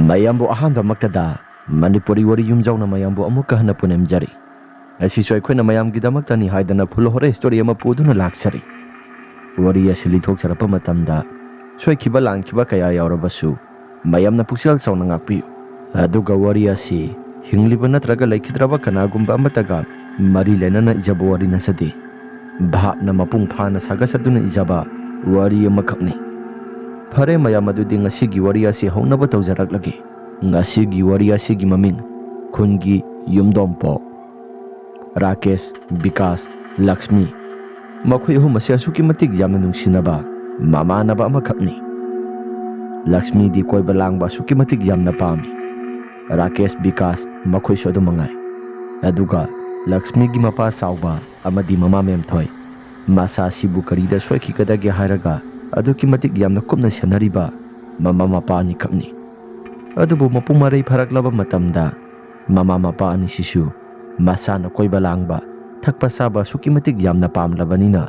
mayambu ahanba maktada Manipuri wari yumjauna mayambu amuka hana punemjari asisu aikoina mayamgidamakta ni haidana phul hore story ama puduna laksari wari asili thokcharapa matamda soikiba langkiba kaya yaurabasu mayamna puksel sauna ngakpi aduga wari asi hingliba natraga laikhidraba kanagumba amataga mari lenana ijaba wari nasadi bhapna mapung phana sagasaduna ijaba wari amakhakni Pare mayam adudi ngasigi wari asi haunaba tawjaraklagi ngasigi wari asigi maming khungi yumdompo Rakesh Vikas Lakshmi makhoi ahum ase asuki matik yamna nungsinaba mamanaba amakhakni Lakshmi di koiba langba asuki matik yamna pami Rakesh Vikas makhoi sodo mangai aduga Lakshmi gi mapa sauba amadi mama memthoi masa sibu karida soiki kadagi hairaga aduki matik yamna kupna senariba mama mapa ni khakni adubu mapung marai pharaklaba matamda mama mapa ani sisu masana koiba langba thakpa saba suki matik yamna pamlabanina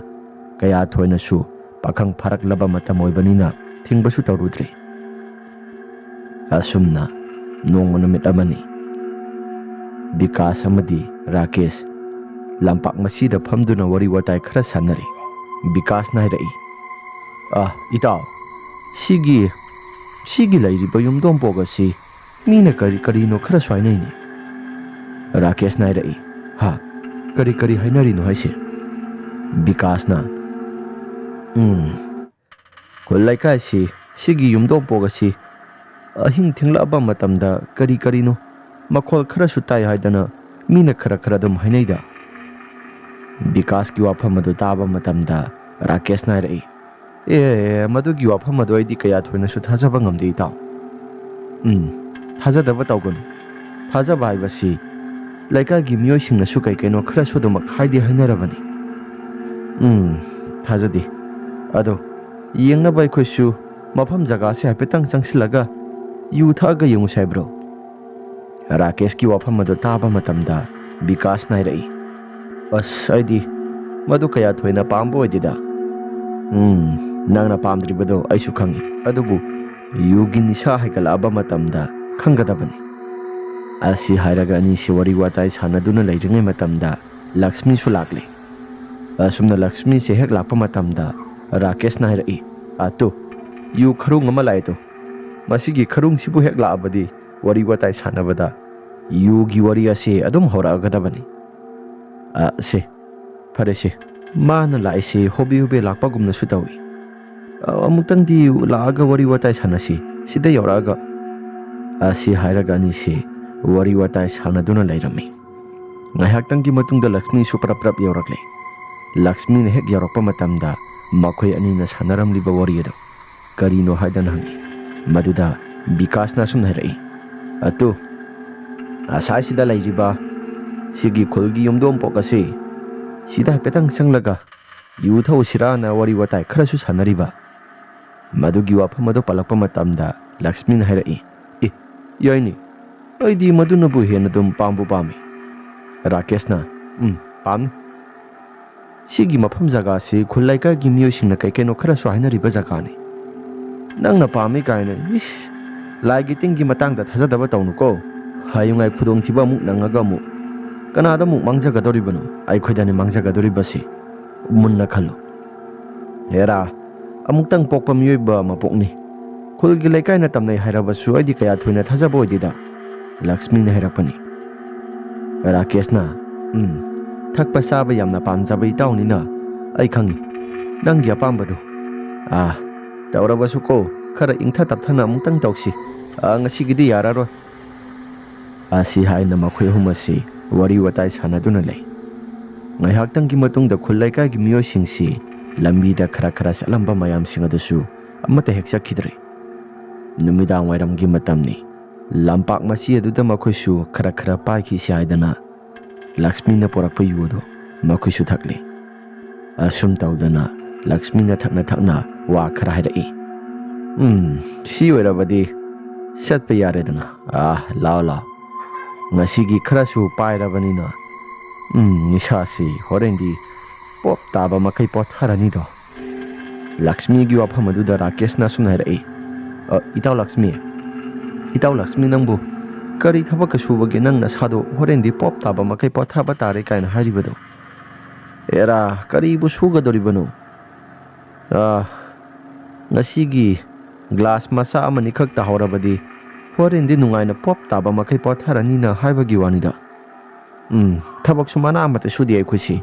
kaya thoina su pakhang pharaklaba matam oibanina thingbasu tawrudri asumna nongona mit amani Vikas amadi Rakesh lampak masida phamduna wari watai khara sanari Vikas nairai itaw sigi lairiba yumdompoga si mina karino khara swainai ni Rakesh nairai ha kari hainari no haise Vikas na kollaikai sigi yumdompoga si ahing thinglaba matamda kari no makhol khara sutai haidana mina khara dum hainaida Vikas ki wafam adu taba matamda Rakesh nairai madugi wafam adu aidi kaya thoina su thajaba ngamde itaw thajadaba tawgun thajaba haibasi laika gi miyoi singna su kai kaino khara sodomak haidi hainarabani thajadi ado yengna bai khoisu mafam jaga se hapetang changsilaga yu thaga yengu saibro Rakesh ki wafam adu taba matamda Vikas nairai aidi madu kaya thoina pambo dida nangna pamdribado aisu khangi adubu yugi nisha haikalaba matamda khangadabani asi hairaga ani siwari watai sanaduna leiringai matamda Lakshmi su lakle asumna Lakshmi se hek lakpa matamda Rakesh nairai atu yu kharung ama laito masigi kharung sibu hek laabadi wari watai sanabada yugi wari ase adum horagadabani se fare se mana lai se hobi lakpa gumna su tawi amuktang di laaga wari watai sanasi sida yoraga asi hairaga ni se wari watai sanaduna lairami ngaihaktan ki matungda Lakshmi su prap yorakle Lakshmi ne hek yorakpa matamda makhoi ani na sanaramliba wari ado karino haidan hangi maduda Vikas na sum nairai atu asai sida lairiba sigi khulgi yumdom pokase sida petang sanglaga yu thau sirana wari watai kharasu sanariba madugi wafam adu palakpa matamda Lakshmi na hairai yaini aidi maduna bu hena dum pambu pami Rakesh na pam sigi mafam jaga se khulaika gi miyo singna kaikeno kharasu hainariba jaga ni nangna pami kaina lai gi tingi matangda thajadaba tawnuko hayungai khudong thiba muk nangaga mu kanada muk mangjagadoribano ai khoidani mangjagadoribasi munna khalo era amuktang pokpa miyoiba mapokni khulgi laikai na tamnai hairabasu aidi kaya thoina thajaba oidida Lakshmi na hairakpani Rakesh na thakpa saba yamna pamjaba itawni na ai khangi nanggi apambado tawrabasu ko khara ingtha tapthana amuktang tawsi ngasigidi yararo asi haina makhoi humasi wari watai sanaduna lei ngaihaktan ki matungda khullaika gi miyo singsi lambida khara salamba mayam singadasu amata heksa khidre numidang wairam gi matamni lampak masi aduda makhoi su khara pai ki saidana Lakshmi na porakpa yudo makhoi su thakle asum tawdana Lakshmi na thakna wa khara hairai si oirabadi satpa yaredana lao ngasigi kharasu pairabanina nisasi horendi pop taba makai potharani do Lakshmi gi wafam aduda Rakesh na sum nairai itaw Lakshmi Itaw Lakshmi nangbu kari thabak ka subagi nang nasado horendi pop taba makai pothaba tare kaina haribado. Era kari bu sugadoribano. Ngasigi glass masa amani khak tahorabadi horendi nungaina pop taba makai potharani na haibagi wanida. Thabak sumana amate sudi ai khusi.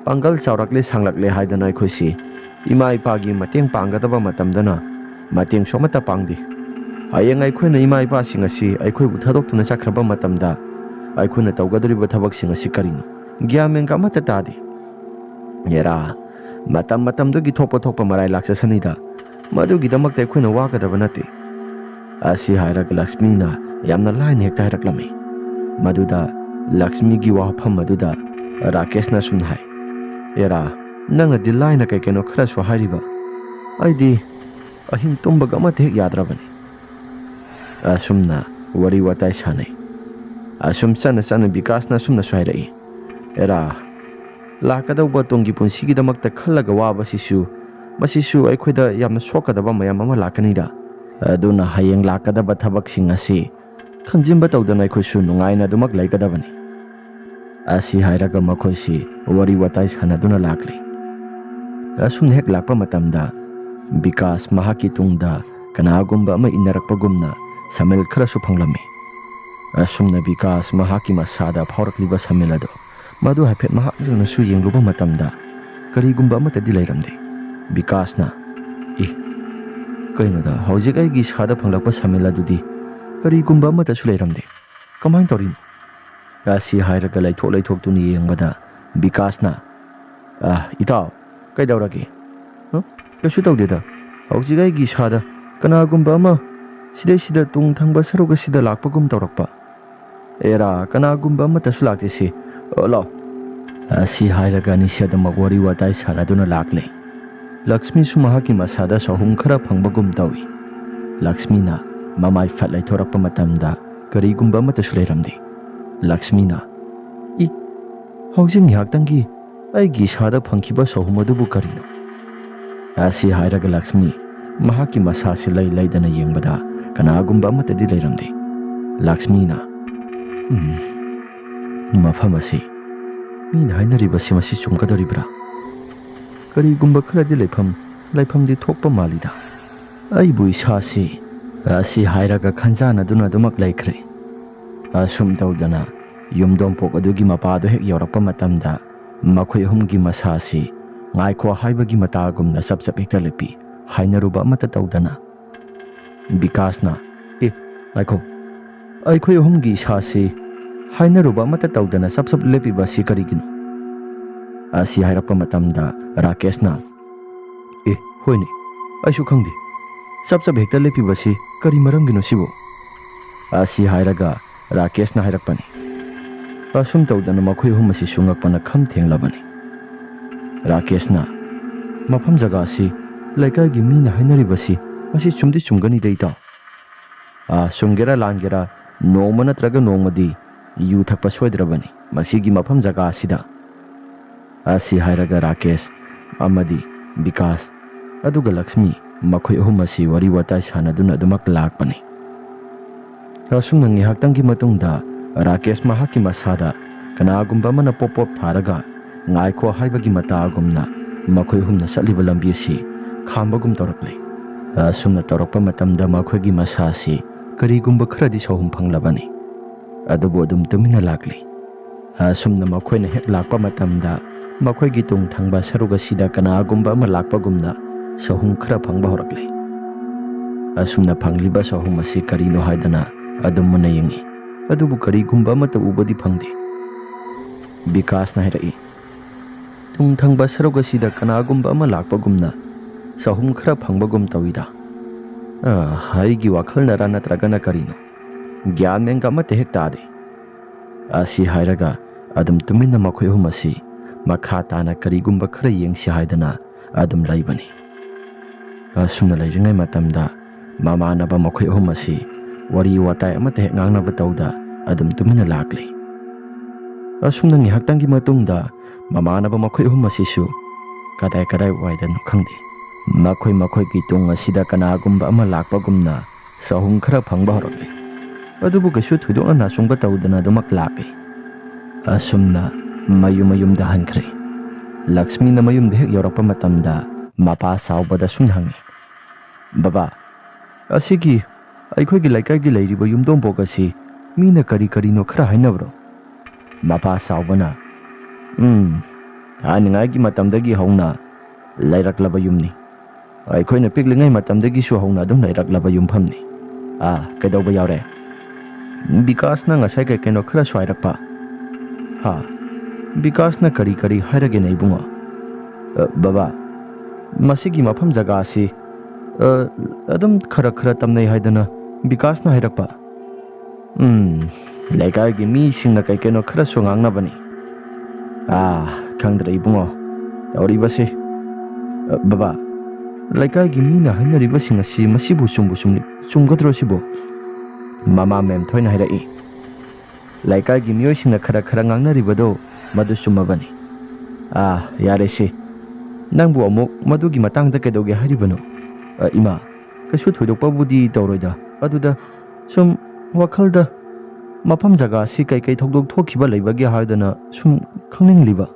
Pangal chaurakle sanglakle haidana ai khusi. Ima ipagi mateng panggadaba matamdana mateng somata pangdi. Ayang aikhoina ima ipa singasi aikhoi bu thadokuna sakraba matamda aikhoina tawgadoriba thabak singasi karino gyamen kamata tadi yera matam dogi thokpa marai laksasanida madugi damakta aikhoina wagadaba nate asi hairaga Lakshmi na yamna lain hekta hairaklami maduda Lakshmi gi wahpham maduda Rakesh na sumnhai yera nanga dilaina kai keno khara so hariba aidi ahing tumbaga amate hek yadrabani Asumna wari watai sanai. Asum sana Vikas na sumna swahirai. Era lakadauba tonggi punsigi damakta khallaga waba sisu masisu aikhoida yamna sokadaba mayam ama lakanida. Aduna hayeng lakadaba thabaksing asi khanjimba tawdana aikhoisu nungaina dumak laikadabani. Asi hairaga makhoisi wari watai sanaduna lakli. Asum hek lakpa matamda Vikas mahaki tungda kanagumba ama inarakpagumna Samel kharasu phanglami asumna Vikas mahaki masada phaurakliba samel ado madu haiphet mahakjana su yengluba matamda karigumba amata di lairamde Vikas na kainoda hojik aigi sada phanglakpa samel adudi karigumba amata su lairamde kamain torino asi hairaga laithok tuni yengbada Vikas na itaw kaidaurage kasu tawdeda hojik aigi sada kanagumba ama Sida tung thangba saruga sida lakpagum tawrakpa. Era kanagumba amatasu laktisi. Lo. Asi hairaga nisiyada magwari watai sanaduna lakle. Lakshmi sumahaki masada sahum khara phangbagum tawi. Lakshmi na mamai fatlai thorakpa matamda karigumba amatasu lairamdi. Lakshmi na haujing ngihaktangi aigi sada phangkiba sahum adubu karino. Asi hairaga Lakshmi mahaki masasi laidana yengbada kanagumba amata di lairamde Lakshmi na mafam asi mina hainaribasi masi chumgadoribra karigumba kharadi laifam di thokpa malida aibu isasi asi hairaga khanjana duna dumak laikhre asum tawdana yumdom pok adugi mapado hek yorakpa matamda makhoi humgi masasi ngaikho haibagi matagumna sapsap hekta lepi hainaruba amata tawdana Vikas na laiko aikhoi humgi sasi hainaruba amata tawdana sapsap lepiba si karigino asi hairappa matamda Rakesh na hoine aisu khangdi sapsap hekta lepiba si kari maramgino sibo asi hairaga Rakesh na hairakpani asum tawdana makhoi hum asi sungakpana kham thenglabani Rakesh na mafam jaga si laikai gi mina hainaribasi Masi chumdi chumgani deita. Sumgera langera noma natraga nomadi yu thakpa soidrabani. Masigi mafam jaga asida. Asi hairaga Rakesh amadi Vikas aduga Lakshmi makhoi ahum asi wari watai sanaduna adumak lakpani. Asumna ngihaktangi matungda Rakesh mahaki masada kanagumba mana pop tharaga ngaikho haibagi matagumna makhoi humna satliba lambi asi khambagum tawrakle. Asumna tawrakpa matamda makhoigi masasi karigumba kharadi sahum phanglabani adubu adum tumina lakli asumna makhoina hek lakpa matamda makhoigi tung thangba saruga sida kanagumba ama lakpagumna sahum khara phangba horakle asumna phangliba sahum asi karino haidana adum mana yengi adubu karigumba amata ubadi phangde Vikas na hirai tung thangba saruga sida kanagumba ama lakpagumna sahum khara phangbagum tawida haigi wakhal nara natragana karino gyan menga amate hek tade asi hairaga adum tumina makhoi hum asi makha tana karigumba khara yengsi haidana adum laibani asumna lairingai matamda mamanaba makhoi hum asi wari watai amate hek ngangnaba tawda adum tumina lakli asumna ngihaktangi matungda mamanaba makhoi hum asi su kadai waidan khangde makhoi ki tung asida kanagumba ama lakpagumna ꯁꯍꯨꯝ ꯈꯔ ꯐꯪꯕ ꯍꯧꯔꯛꯂꯦ ꯑꯗꯨꯕꯨ ꯀꯩꯁꯨ ꯊꯣꯏꯗꯣꯛꯅ ꯅꯥꯆꯨꯡꯕ ꯇꯧꯗꯅ ꯑꯗꯨꯃꯛ ꯂꯥꯛꯂꯦ ꯑꯁꯨꯝꯅ ꯃꯌꯨꯝꯗ ꯍꯟꯈ꯭ꯔꯦ ꯂꯛꯁꯃꯤꯅ ꯃꯌꯨꯝꯗ ꯍꯦꯛ ꯌꯧꯔꯛꯄ ꯃꯇꯝꯗ ꯃꯄꯥ ꯁꯥꯎꯕꯗ ꯁꯨꯝ ꯍꯪꯉꯤ ꯕꯕꯥ ꯑꯁꯤꯒꯤ ꯑꯩꯈꯣꯏꯒꯤ ꯂꯩꯀꯥꯏꯒꯤ ꯂꯩꯔꯤꯕ ꯌꯨꯝꯊꯣꯡꯄꯣꯛ ꯑꯁꯤ ꯃꯤꯅ ꯀꯔꯤꯅꯣ ꯈꯔ ꯍꯥꯏꯅꯕ꯭ꯔꯣ ꯃꯄꯥ ꯁꯥꯎꯕꯅ ꯊꯥꯏꯅꯉꯥꯏꯒꯤ ꯃꯇꯝꯗꯒꯤ ꯍꯧꯅ ꯂꯩꯔꯛꯂꯕ ꯌꯨꯝꯅꯤ ꯑꯩꯈꯣꯏꯅ ꯄꯤꯛꯂꯤꯉꯩ ꯃꯇꯝꯗꯒꯤꯁꯨ ꯍꯧꯅ ꯑꯗꯨꯝ ꯂꯩꯔꯛꯂꯕ ꯌꯨꯝꯐꯝꯅꯤ ꯀꯩꯗꯧꯕ ꯌꯥꯎꯔꯦ ꯕꯤꯀꯥꯁꯅ ꯉꯁꯥꯏ ꯀꯩꯅꯣ ꯈꯔꯁꯨ ꯍꯥꯏꯔꯛꯄ ꯕꯤꯀꯥꯁꯅ ꯀꯔꯤ ꯍꯥꯏꯔꯒꯦꯅꯦ ꯏꯕꯨꯡꯉꯣ ꯕꯕꯥ ꯃꯁꯤꯒꯤ ꯃꯐꯝ ꯖꯒꯥ ꯑꯁꯤ ꯑꯗꯨꯝ ꯈꯔ ꯇꯝꯅꯩ ꯍꯥꯏꯗꯅ ꯕꯤꯀꯥꯁꯅ ꯍꯥꯏꯔꯛꯄ ꯂꯩꯀꯥꯏꯒꯤ ꯃꯤꯁꯤꯡꯅ ꯀꯩꯅꯣ ꯈꯔꯁꯨ ꯉꯥꯡꯅꯕꯅꯤ ꯈꯪꯗ꯭ꯔꯦ ꯏꯕꯨꯡꯉꯣ ꯇꯧꯔꯤꯕꯁꯤ ꯕꯕꯥ ꯂꯩꯀꯥꯏꯒꯤ ꯃꯤꯅ ꯍꯥꯏꯅꯔꯤꯕꯁꯤꯡ ꯑꯁꯤ ꯃꯁꯤꯕꯨ ꯆꯨꯝꯒꯗ꯭ꯔꯣ ꯁꯤꯕꯨ ꯃꯃꯥ ꯃꯦꯝꯊꯣꯏꯅ ꯍꯥꯏꯔꯛꯏ ꯂꯩꯀꯥꯏꯒꯤ ꯃꯤꯑꯣꯏꯁꯤꯡꯅ ꯈꯔ ꯉꯥꯡꯅꯔꯤꯕꯗꯣ ꯃꯗꯨ ꯆꯨꯝꯃꯕꯅꯤ ꯌꯥꯔꯦꯁꯤ ꯅꯪꯕꯨ ꯑꯃꯨꯛ ꯃꯗꯨꯒꯤ ꯃꯇꯥꯡꯗ ꯀꯩꯗꯧꯒꯦ ꯍꯥꯏꯔꯤꯕꯅꯣ ꯏꯃꯥ ꯀꯩꯁꯨ ꯊꯣꯏꯗꯣꯛꯄꯕꯨꯗꯤ ꯇꯧꯔꯣꯏꯗ ꯑꯗꯨꯗ ꯁꯨꯝ ꯋꯥꯈꯜꯗ ꯃꯐꯝ ꯖꯒꯥ ꯑꯁꯤ ꯀꯩ ꯊꯧꯗꯣꯛ ꯊꯣꯛꯈꯤꯕ ꯂꯩꯕꯒꯦ ꯍꯥꯏꯗꯅ ꯁꯨꯝ ꯈꯪꯅꯤꯡꯂꯤꯕ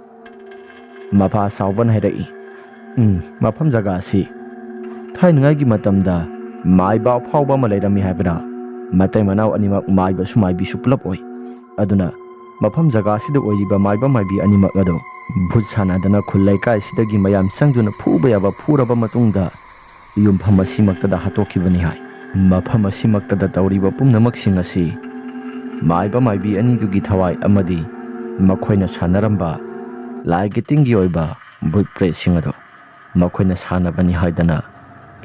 ꯃꯄꯥ ꯁꯥꯎꯕꯅ ꯍꯥꯏꯔꯛꯏ ꯃꯐꯝ ꯖꯒꯥ ꯑꯁꯤ ꯊꯥꯏꯅꯉꯥꯏꯒꯤ ꯃꯇꯝꯗ ꯃꯥꯏꯕ ꯑꯐꯥꯎꯕ ꯑꯃ ꯂꯩꯔꯝꯃꯤ ꯍꯥꯏꯕꯗ ꯃꯇꯩ ꯃꯅꯥꯎ ꯑꯅꯤꯃꯛ ꯃꯥꯏꯕꯁꯨ ꯃꯥꯏꯕꯤꯁꯨ ꯄꯨꯂꯞ ꯑꯣꯏ ꯑꯗꯨꯅ ꯃꯐꯝ ꯖꯒꯥ ꯑꯁꯤꯗ ꯑꯣꯏꯔꯤꯕ ꯃꯥꯏꯕ ꯃꯥꯏꯕꯤ ꯑꯅꯤꯃꯛ ꯑꯗꯣ ꯚꯨꯠ ꯁꯥꯟꯅꯗꯅ ꯈꯨꯜ ꯂꯩꯀꯥꯏꯁꯤꯗꯒꯤ ꯃꯌꯥꯝ ꯆꯪꯗꯨꯅ ꯐꯨꯕ ꯌꯥꯕ ꯐꯨꯔꯕ ꯃꯇꯨꯡꯗ ꯌꯨꯝꯐꯝ ꯑꯁꯤꯃꯛꯇꯗ ꯍꯥꯠꯇꯣꯛꯈꯤꯕꯅꯤ ꯍꯥꯏ ꯃꯐꯝ ꯑꯁꯤꯃꯛꯇꯗ ꯇꯧꯔꯤꯕ ꯄꯨꯝꯅꯃꯛꯁꯤꯡ ꯑꯁꯤ ꯃꯥꯏꯕ ꯃꯥꯏꯕꯤ ꯑꯅꯤꯗꯨꯒꯤ ꯊꯋꯥꯏ ꯑꯃꯗꯤ ꯃꯈꯣꯏꯅ ꯁꯥꯟꯅꯔꯝꯕ ꯂꯥꯏꯒꯤ ꯇꯤꯟꯒꯤ ꯑꯣꯏꯕ ꯚꯨꯠ ꯄ꯭ꯔꯦꯠꯁꯤꯡ ꯑꯗꯣ ꯃꯈꯣꯏꯅ ꯁꯥꯟꯅꯕꯅꯤ ꯍꯥꯏꯗꯅ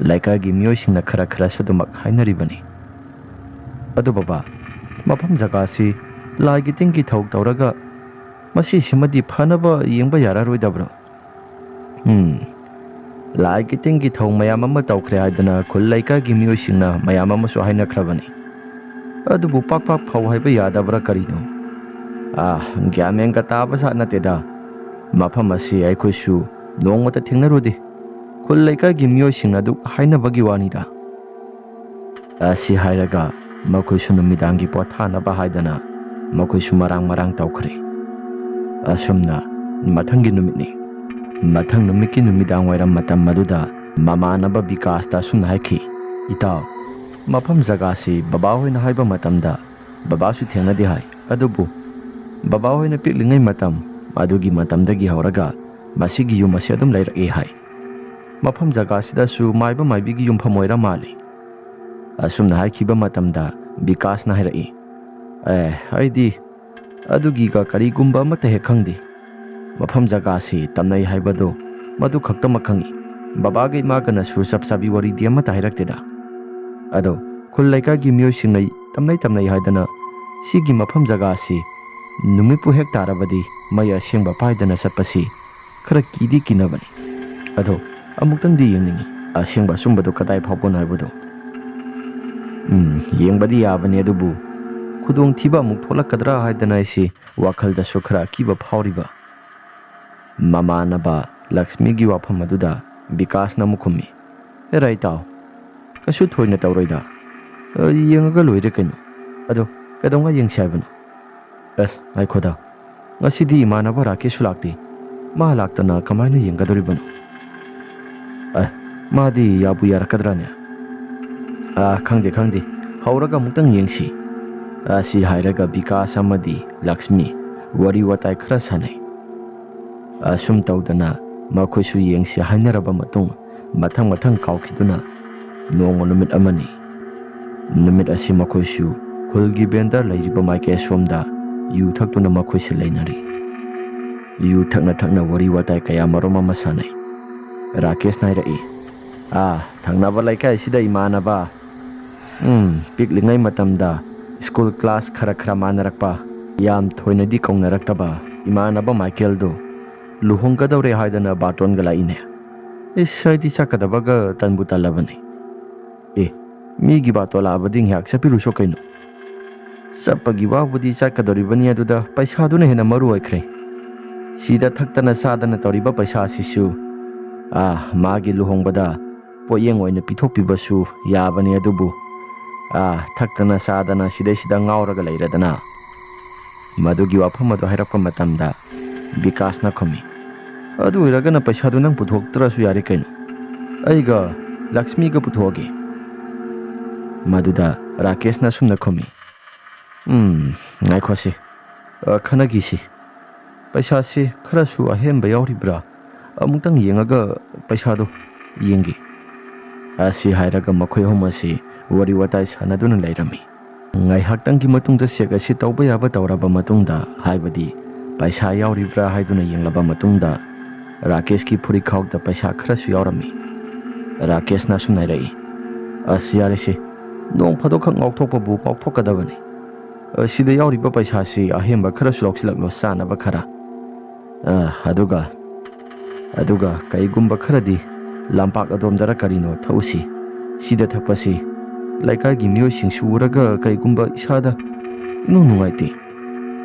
ꯂꯩꯀꯥꯏꯒꯤ ꯃꯤꯑꯣꯏꯁꯤꯡꯅ ꯈꯔꯁꯨ ꯑꯗꯨꯃꯛ ꯍꯥꯏꯅꯔꯤꯕꯅꯤ ꯑꯗꯨ ꯕꯕꯥ ꯃꯐꯝ ꯖꯒꯥ ꯑꯁꯤ ꯂꯥꯏꯒꯤ ꯇꯤꯟꯒꯤ ꯊꯧ ꯇꯧꯔꯒ ꯃꯁꯤꯁꯤꯃꯗꯤ ꯐꯅꯕ ꯌꯦꯡꯕ ꯌꯥꯔꯔꯣꯏꯗꯕ꯭ꯔꯣ ꯂꯥꯏꯒꯤ ꯇꯤꯟꯒꯤ ꯊꯧ ꯃꯌꯥꯝ ꯑꯃ ꯇꯧꯈ꯭ꯔꯦ ꯍꯥꯏꯗꯅ ꯈꯨꯜ ꯂꯩꯀꯥꯏꯒꯤ ꯃꯤꯑꯣꯏꯁꯤꯡꯅ ꯃꯌꯥꯝ ꯑꯃꯁꯨ ꯍꯥꯏꯅꯈ꯭ꯔꯕꯅꯤ ꯑꯗꯨꯕꯨ ꯄꯥꯛ ꯐꯧ ꯍꯥꯏꯕ ꯌꯥꯗꯕ꯭ꯔꯥ ꯀꯔꯤꯅꯣ ꯒ꯭ꯌꯥꯟ ꯃꯦꯟꯒ ꯇꯥꯕ ꯖꯥꯠ ꯅꯠꯇꯦꯗ ꯃꯐꯝ ꯑꯁꯤ ꯑꯩꯈꯣꯏꯁꯨ ꯅꯣꯡꯃꯇ ꯊꯦꯡꯅꯔꯨꯗꯦ ꯈꯨꯜ ꯂꯩꯀꯥꯏꯒꯤ ꯃꯤꯑꯣꯏꯁꯤꯡ ꯑꯗꯨ ꯍꯥꯏꯅꯕꯒꯤ ꯋꯥꯅꯤꯗ ꯑꯁꯤ ꯍꯥꯏꯔꯒ ꯃꯈꯣꯏꯁꯨ ꯅꯨꯃꯤꯗꯥꯡꯒꯤ ꯄꯣꯊꯥꯅꯕ ꯍꯥꯏꯗꯅ ꯃꯈꯣꯏꯁꯨ ꯃꯔꯥꯡ ꯇꯧꯈ꯭ꯔꯦ ꯑꯁꯨꯝꯅ ꯃꯊꯪꯒꯤ ꯅꯨꯃꯤꯠꯀꯤ ꯅꯨꯃꯤꯗꯥꯡ ꯋꯥꯏꯔꯝ ꯃꯇꯝ ꯑꯗꯨꯗ ꯃꯃꯥꯟꯅꯕ ꯕꯤꯀꯥꯁꯇ ꯑꯁꯨꯝꯅ ꯍꯥꯏꯈꯤ ꯏꯇꯥꯎ ꯃꯐꯝ ꯖꯒꯥꯁꯤ ꯕꯕꯥꯍꯣꯏꯅ ꯍꯥꯏꯕ ꯃꯇꯝꯗ ꯕꯕꯥꯁꯨ ꯊꯦꯡꯅꯗꯦ ꯍꯥꯏ ꯑꯗꯨꯕꯨ ꯕꯕꯥꯍꯣꯏꯅ ꯄꯤꯛꯂꯤꯉꯩ ꯃꯇꯝ ꯑꯗꯨꯒꯤ ꯃꯇꯝꯗꯒꯤ ꯍꯧꯔꯒ ꯃꯁꯤꯒꯤ ꯌꯨꯝ ꯑꯁꯤ ꯑꯗꯨꯝ ꯂꯩꯔꯛꯑꯦ ꯍꯥꯏ ꯃꯐꯝ ꯖꯒꯥꯁꯤꯗꯁꯨ ꯃꯥꯏꯕ ꯃꯥꯏꯕꯤꯒꯤ ꯌꯨꯝꯐꯝ ꯑꯣꯏꯔ ꯃꯥꯜꯂꯤ ꯑꯁꯨꯝꯅ ꯍꯥꯏꯈꯤꯕ ꯃꯇꯝꯗ ꯕꯤꯀꯥꯁꯅ ꯍꯥꯏꯔꯛꯏ ꯑꯩꯗꯤ ꯑꯗꯨꯒꯤꯒ ꯀꯔꯤꯒꯨꯝꯕ ꯑꯃꯠꯇ ꯍꯦꯛ ꯈꯪꯗꯦ ꯃꯐꯝ ꯖꯒꯥꯁꯤ ꯇꯝꯅꯩ ꯍꯥꯏꯕꯗꯣ ꯃꯗꯨ ꯈꯛꯇꯃꯛ ꯈꯪꯏ ꯕꯕꯥꯒ ꯏꯃꯥꯒꯅꯁꯨ ꯆꯞ ꯆꯥꯕꯤ ꯋꯥꯔꯤꯗꯤ ꯑꯃꯠꯇ ꯍꯥꯏꯔꯛꯇꯦꯗ ꯑꯗꯣ ꯈꯨꯜ ꯂꯩꯀꯥꯏꯒꯤ ꯃꯤꯑꯣꯏꯁꯤꯡꯅ ꯇꯝꯅꯩ ꯍꯥꯏꯗꯅ ꯁꯤꯒꯤ ꯃꯐꯝ ꯖꯒꯥꯁꯤ ꯅꯨꯃꯤꯠꯄꯨ ꯍꯦꯛ ꯇꯥꯔꯕꯗꯤ ꯃꯩ ꯑꯁꯦꯡꯕ ꯄꯥꯏꯗꯅ ꯆꯠꯄꯁꯤ ꯈꯔ ꯀꯤꯅꯕꯅꯤ ꯑꯗꯣ ꯑꯃꯨꯛꯇꯪꯗꯤ ꯌꯦꯡꯅꯤꯡꯉꯤ ꯑꯁꯦꯡꯕ ꯑꯆꯨꯝꯕꯗꯣ ꯀꯗꯥꯏ ꯐꯥꯎꯕꯅꯣ ꯍꯥꯏꯕꯗꯣ ꯌꯦꯡꯕꯗꯤ ꯌꯥꯕꯅꯤ ꯑꯗꯨꯕꯨ ꯈꯨꯗꯣꯡꯊꯤꯕ ꯑꯃꯨꯛ ꯊꯣꯛꯂꯛꯀꯗ꯭ꯔꯥ ꯍꯥꯏꯗꯅ ꯑꯩꯁꯤ ꯋꯥꯈꯜꯗꯁꯨ ꯈꯔ ꯑꯀꯤꯕ ꯐꯥꯎꯔꯤꯕ ꯃꯃꯥꯟꯅꯕ ꯂꯛꯁꯃꯤꯒꯤ ꯋꯥꯐꯝ ꯑꯗꯨꯗ ꯕꯤꯀꯥꯁꯅ ꯑꯃꯨꯛ ꯈꯨꯝꯃꯤ ꯍꯦꯔꯥ ꯏꯇꯥꯎ ꯀꯩꯁꯨ ꯊꯣꯏꯅ ꯇꯧꯔꯣꯏꯗ ꯌꯦꯡꯉꯒ ꯂꯣꯏꯔꯦ ꯀꯩꯅꯣ ꯑꯗꯣ ꯀꯩꯗꯧꯉꯩ ꯌꯦꯡꯁꯤ ꯍꯥꯏꯕꯅꯣ ꯉꯥꯏꯈꯣꯗ ꯉꯁꯤꯗꯤ ꯏꯃꯥꯟꯅꯕ ꯔꯥꯀꯦꯁꯁꯨ ꯂꯥꯛꯇꯦ ꯃꯥ ꯂꯥꯛꯇꯅ ꯀꯃꯥꯏꯅ ꯌꯦꯡꯒꯗꯧꯔꯤꯕꯅꯣ ꯃꯥꯗꯤ ꯌꯥꯕꯨ ꯌꯥꯔꯛꯀꯗ꯭ꯔꯥꯅꯦ ꯈꯪꯗꯦ ꯍꯧꯔꯒ ꯑꯃꯨꯛꯇꯪ ꯌꯦꯡꯁꯤ ꯑꯁꯤ ꯍꯥꯏꯔꯒ ꯕꯤꯀꯥꯁ ꯑꯃꯗꯤ ꯂꯛꯁꯃꯤ ꯋꯥꯔꯤ ꯋꯥꯇꯥꯏ ꯈꯔ ꯁꯥꯟꯅꯩ ꯑꯁꯨꯝ ꯇꯧꯗꯅ ꯃꯈꯣꯏꯁꯨ ꯌꯦꯡꯁꯤ ꯍꯥꯏꯅꯔꯕ ꯃꯇꯨꯡ ꯃꯊꯪ ꯀꯥꯎꯈꯤꯗꯨꯅ ꯅꯣꯡꯃ ꯅꯨꯃꯤꯠ ꯑꯃꯅꯤ ꯅꯨꯃꯤꯠ ꯑꯁꯤ ꯃꯈꯣꯏꯁꯨ ꯈꯨꯜꯒꯤ ꯕꯦꯟꯗꯔ ꯂꯩꯔꯤꯕ ꯃꯥꯏꯀꯩ ꯑꯁꯣꯝꯗ ꯌꯨ ꯊꯛꯇꯨꯅ ꯃꯈꯣꯏꯁꯤ ꯂꯩꯅꯔꯤ ꯌꯨ ꯊꯛꯅ ꯋꯥꯔꯤ ꯋꯥꯇꯥꯏ ꯀꯌꯥ ꯃꯔꯨꯝ ꯑꯃ ꯁꯥꯟꯅꯩ ꯔꯥꯀꯦꯁꯅ ꯍꯥꯏꯔꯛꯏ ꯊꯪꯅꯕ ꯂꯩꯀꯥꯏꯁꯤꯗ ꯏꯃꯥꯟꯅꯕ ꯄꯤꯛꯂꯤꯉꯩ ꯃꯇꯝꯗ ꯁ꯭ꯀꯨꯜ ꯀ꯭ꯂꯥꯁ ꯈꯔ ꯃꯥꯟꯅꯔꯛꯄ ꯌꯥꯝ ꯊꯣꯏꯅꯗꯤ ꯀꯧꯅꯔꯛꯇꯕ ꯏꯃꯥꯟꯅꯕ ꯃꯥꯏꯀꯦꯜꯗꯣ ꯂꯨꯍꯣꯡꯒꯗꯧꯔꯦ ꯍꯥꯏꯗꯅ ꯕꯥꯔꯇꯣꯟꯒ ꯂꯥꯛꯏꯅꯦ ꯑꯩꯗꯤ ꯆꯠꯀꯗꯕꯒ ꯇꯟꯕꯨ ꯇꯜꯂꯕꯅꯤ ꯃꯤꯒꯤ ꯕꯥꯔꯇꯣꯟ ꯂꯥꯛꯑꯕꯗꯤ ꯉꯥꯏꯍꯥꯛ ꯆꯠꯄꯤꯔꯨꯁꯣ ꯀꯩꯅꯣ ꯆꯠꯄꯒꯤ ꯋꯥꯕꯨꯗꯤ ꯆꯠꯀꯗꯧꯔꯤꯕꯅꯤ ꯑꯗꯨꯗ ꯄꯩꯁꯥꯗꯨꯅ ꯍꯦꯟꯅ ꯃꯔꯨ ꯑꯣꯏꯈ꯭ꯔꯦ ꯁꯤꯗ ꯊꯛꯇꯅ ꯆꯥꯗꯅ ꯇꯧꯔꯤꯕ ꯄꯩꯁꯥꯁꯤꯁꯨ ꯃꯥꯒꯤ ꯂꯨꯍꯣꯡꯕꯗ ꯄꯣꯠꯌꯦꯡ ꯑꯣꯏꯅ ꯄꯤꯊꯣꯛꯄꯤꯕꯁꯨ ꯌꯥꯕꯅꯤ ꯑꯗꯨꯕꯨ ꯊꯛꯇꯅ ꯆꯥꯗꯅ ꯁꯤꯗꯩꯁꯤꯗ ꯉꯥꯎꯔꯒ ꯂꯩꯔꯗꯅ ꯃꯗꯨꯒꯤ ꯋꯥꯐꯝ ꯑꯗꯨ ꯍꯥꯏꯔꯛꯄ ꯃꯇꯝꯗ ꯕꯤꯀꯥꯁꯅ ꯈꯨꯝꯃꯤ, ꯑꯗꯨ ꯑꯣꯏꯔꯒꯅ ꯄꯩꯁꯥꯗꯨ ꯅꯪ ꯄꯨꯊꯣꯛꯇ꯭ꯔꯁꯨ ꯌꯥꯔꯦ ꯀꯩꯅꯣ, ꯑꯩꯒ ꯂꯛꯁꯃꯤꯒ ꯄꯨꯊꯣꯛꯑꯒꯦ꯫ ꯃꯗꯨꯗ ꯔꯥꯀꯦꯁꯅ ꯁꯨꯝꯅ ꯈꯨꯝꯃꯤ, ꯉꯥꯏꯈꯣꯁꯤ, ꯈꯟꯅꯈꯤꯁꯤ, ꯄꯩꯁꯥꯁꯤ ꯈꯔꯁꯨ ꯑꯍꯦꯟꯕ ꯌꯥꯎꯔꯤꯕ꯭ꯔꯥ ꯑꯃꯨꯛꯇꯪ ꯌꯦꯡꯉꯒ ꯄꯩꯁꯥꯗꯣ ꯌꯦꯡꯒꯦ꯫ ꯑꯁꯤ ꯍꯥꯏꯔꯒ ꯃꯈꯣꯏ ꯑꯍꯨꯝ ꯑꯁꯤ ꯋꯥꯔꯤ ꯋꯥꯇꯥꯏ ꯁꯥꯟꯅꯗꯨꯅ ꯂꯩꯔꯝꯃꯤ꯫ ꯉꯥꯏꯍꯥꯛꯇꯪꯒꯤ ꯃꯇꯨꯡꯗ ꯆꯦꯛ ꯑꯁꯤ ꯇꯧꯕ ꯌꯥꯕ ꯇꯧꯔꯕ ꯃꯇꯨꯡꯗ, ꯍꯥꯏꯕꯗꯤ ꯄꯩꯁꯥ ꯌꯥꯎꯔꯤꯕ꯭ꯔꯥ ꯍꯥꯏꯗꯨꯅ ꯌꯦꯡꯂꯕ ꯃꯇꯨꯡꯗ ꯔꯥꯀꯦꯁꯀꯤ ꯐꯨꯔꯤꯠꯈꯥꯎꯗ ꯄꯩꯁꯥ ꯈꯔꯁꯨ ꯌꯥꯎꯔꯝꯃꯤ꯫ ꯔꯥꯀꯦꯁꯅ ꯁꯨꯝ ꯍꯥꯏꯔꯛꯏ, ꯑꯁ ꯌꯥꯔꯦꯁꯤ, ꯅꯣꯡ ꯐꯥꯗꯣꯛꯈꯛ ꯉꯥꯎꯊꯣꯛꯄꯕꯨ ꯉꯥꯎꯊꯣꯛꯀꯗꯕꯅꯤ꯫ ꯁꯤꯗ ꯌꯥꯎꯔꯤꯕ ꯄꯩꯁꯥꯁꯤ ꯑꯍꯦꯟꯕ ꯈꯔꯁꯨ ꯂꯧꯁꯤꯜꯂꯛꯂꯣ, ꯆꯥꯅꯕ ꯈꯔ꯫ ꯑꯗꯨꯒ ꯀꯩꯒꯨꯝꯕ ꯈꯔꯗꯤ ꯂꯝꯄꯥꯛ ꯑꯗꯣꯝꯗꯔ ꯀꯔꯤꯅꯣ ꯊꯛꯎꯁꯤ꯫ ꯁꯤꯗ ꯊꯛꯄꯁꯤ ꯂꯩꯀꯥꯏꯒꯤ ꯃꯤꯑꯣꯏꯁꯤꯡꯁꯨ ꯎꯔꯒ ꯀꯩꯒꯨꯝꯕ ꯏꯁꯥꯗ ꯏꯅꯨꯡ ꯅꯨꯡꯉꯥꯏꯇꯦ꯫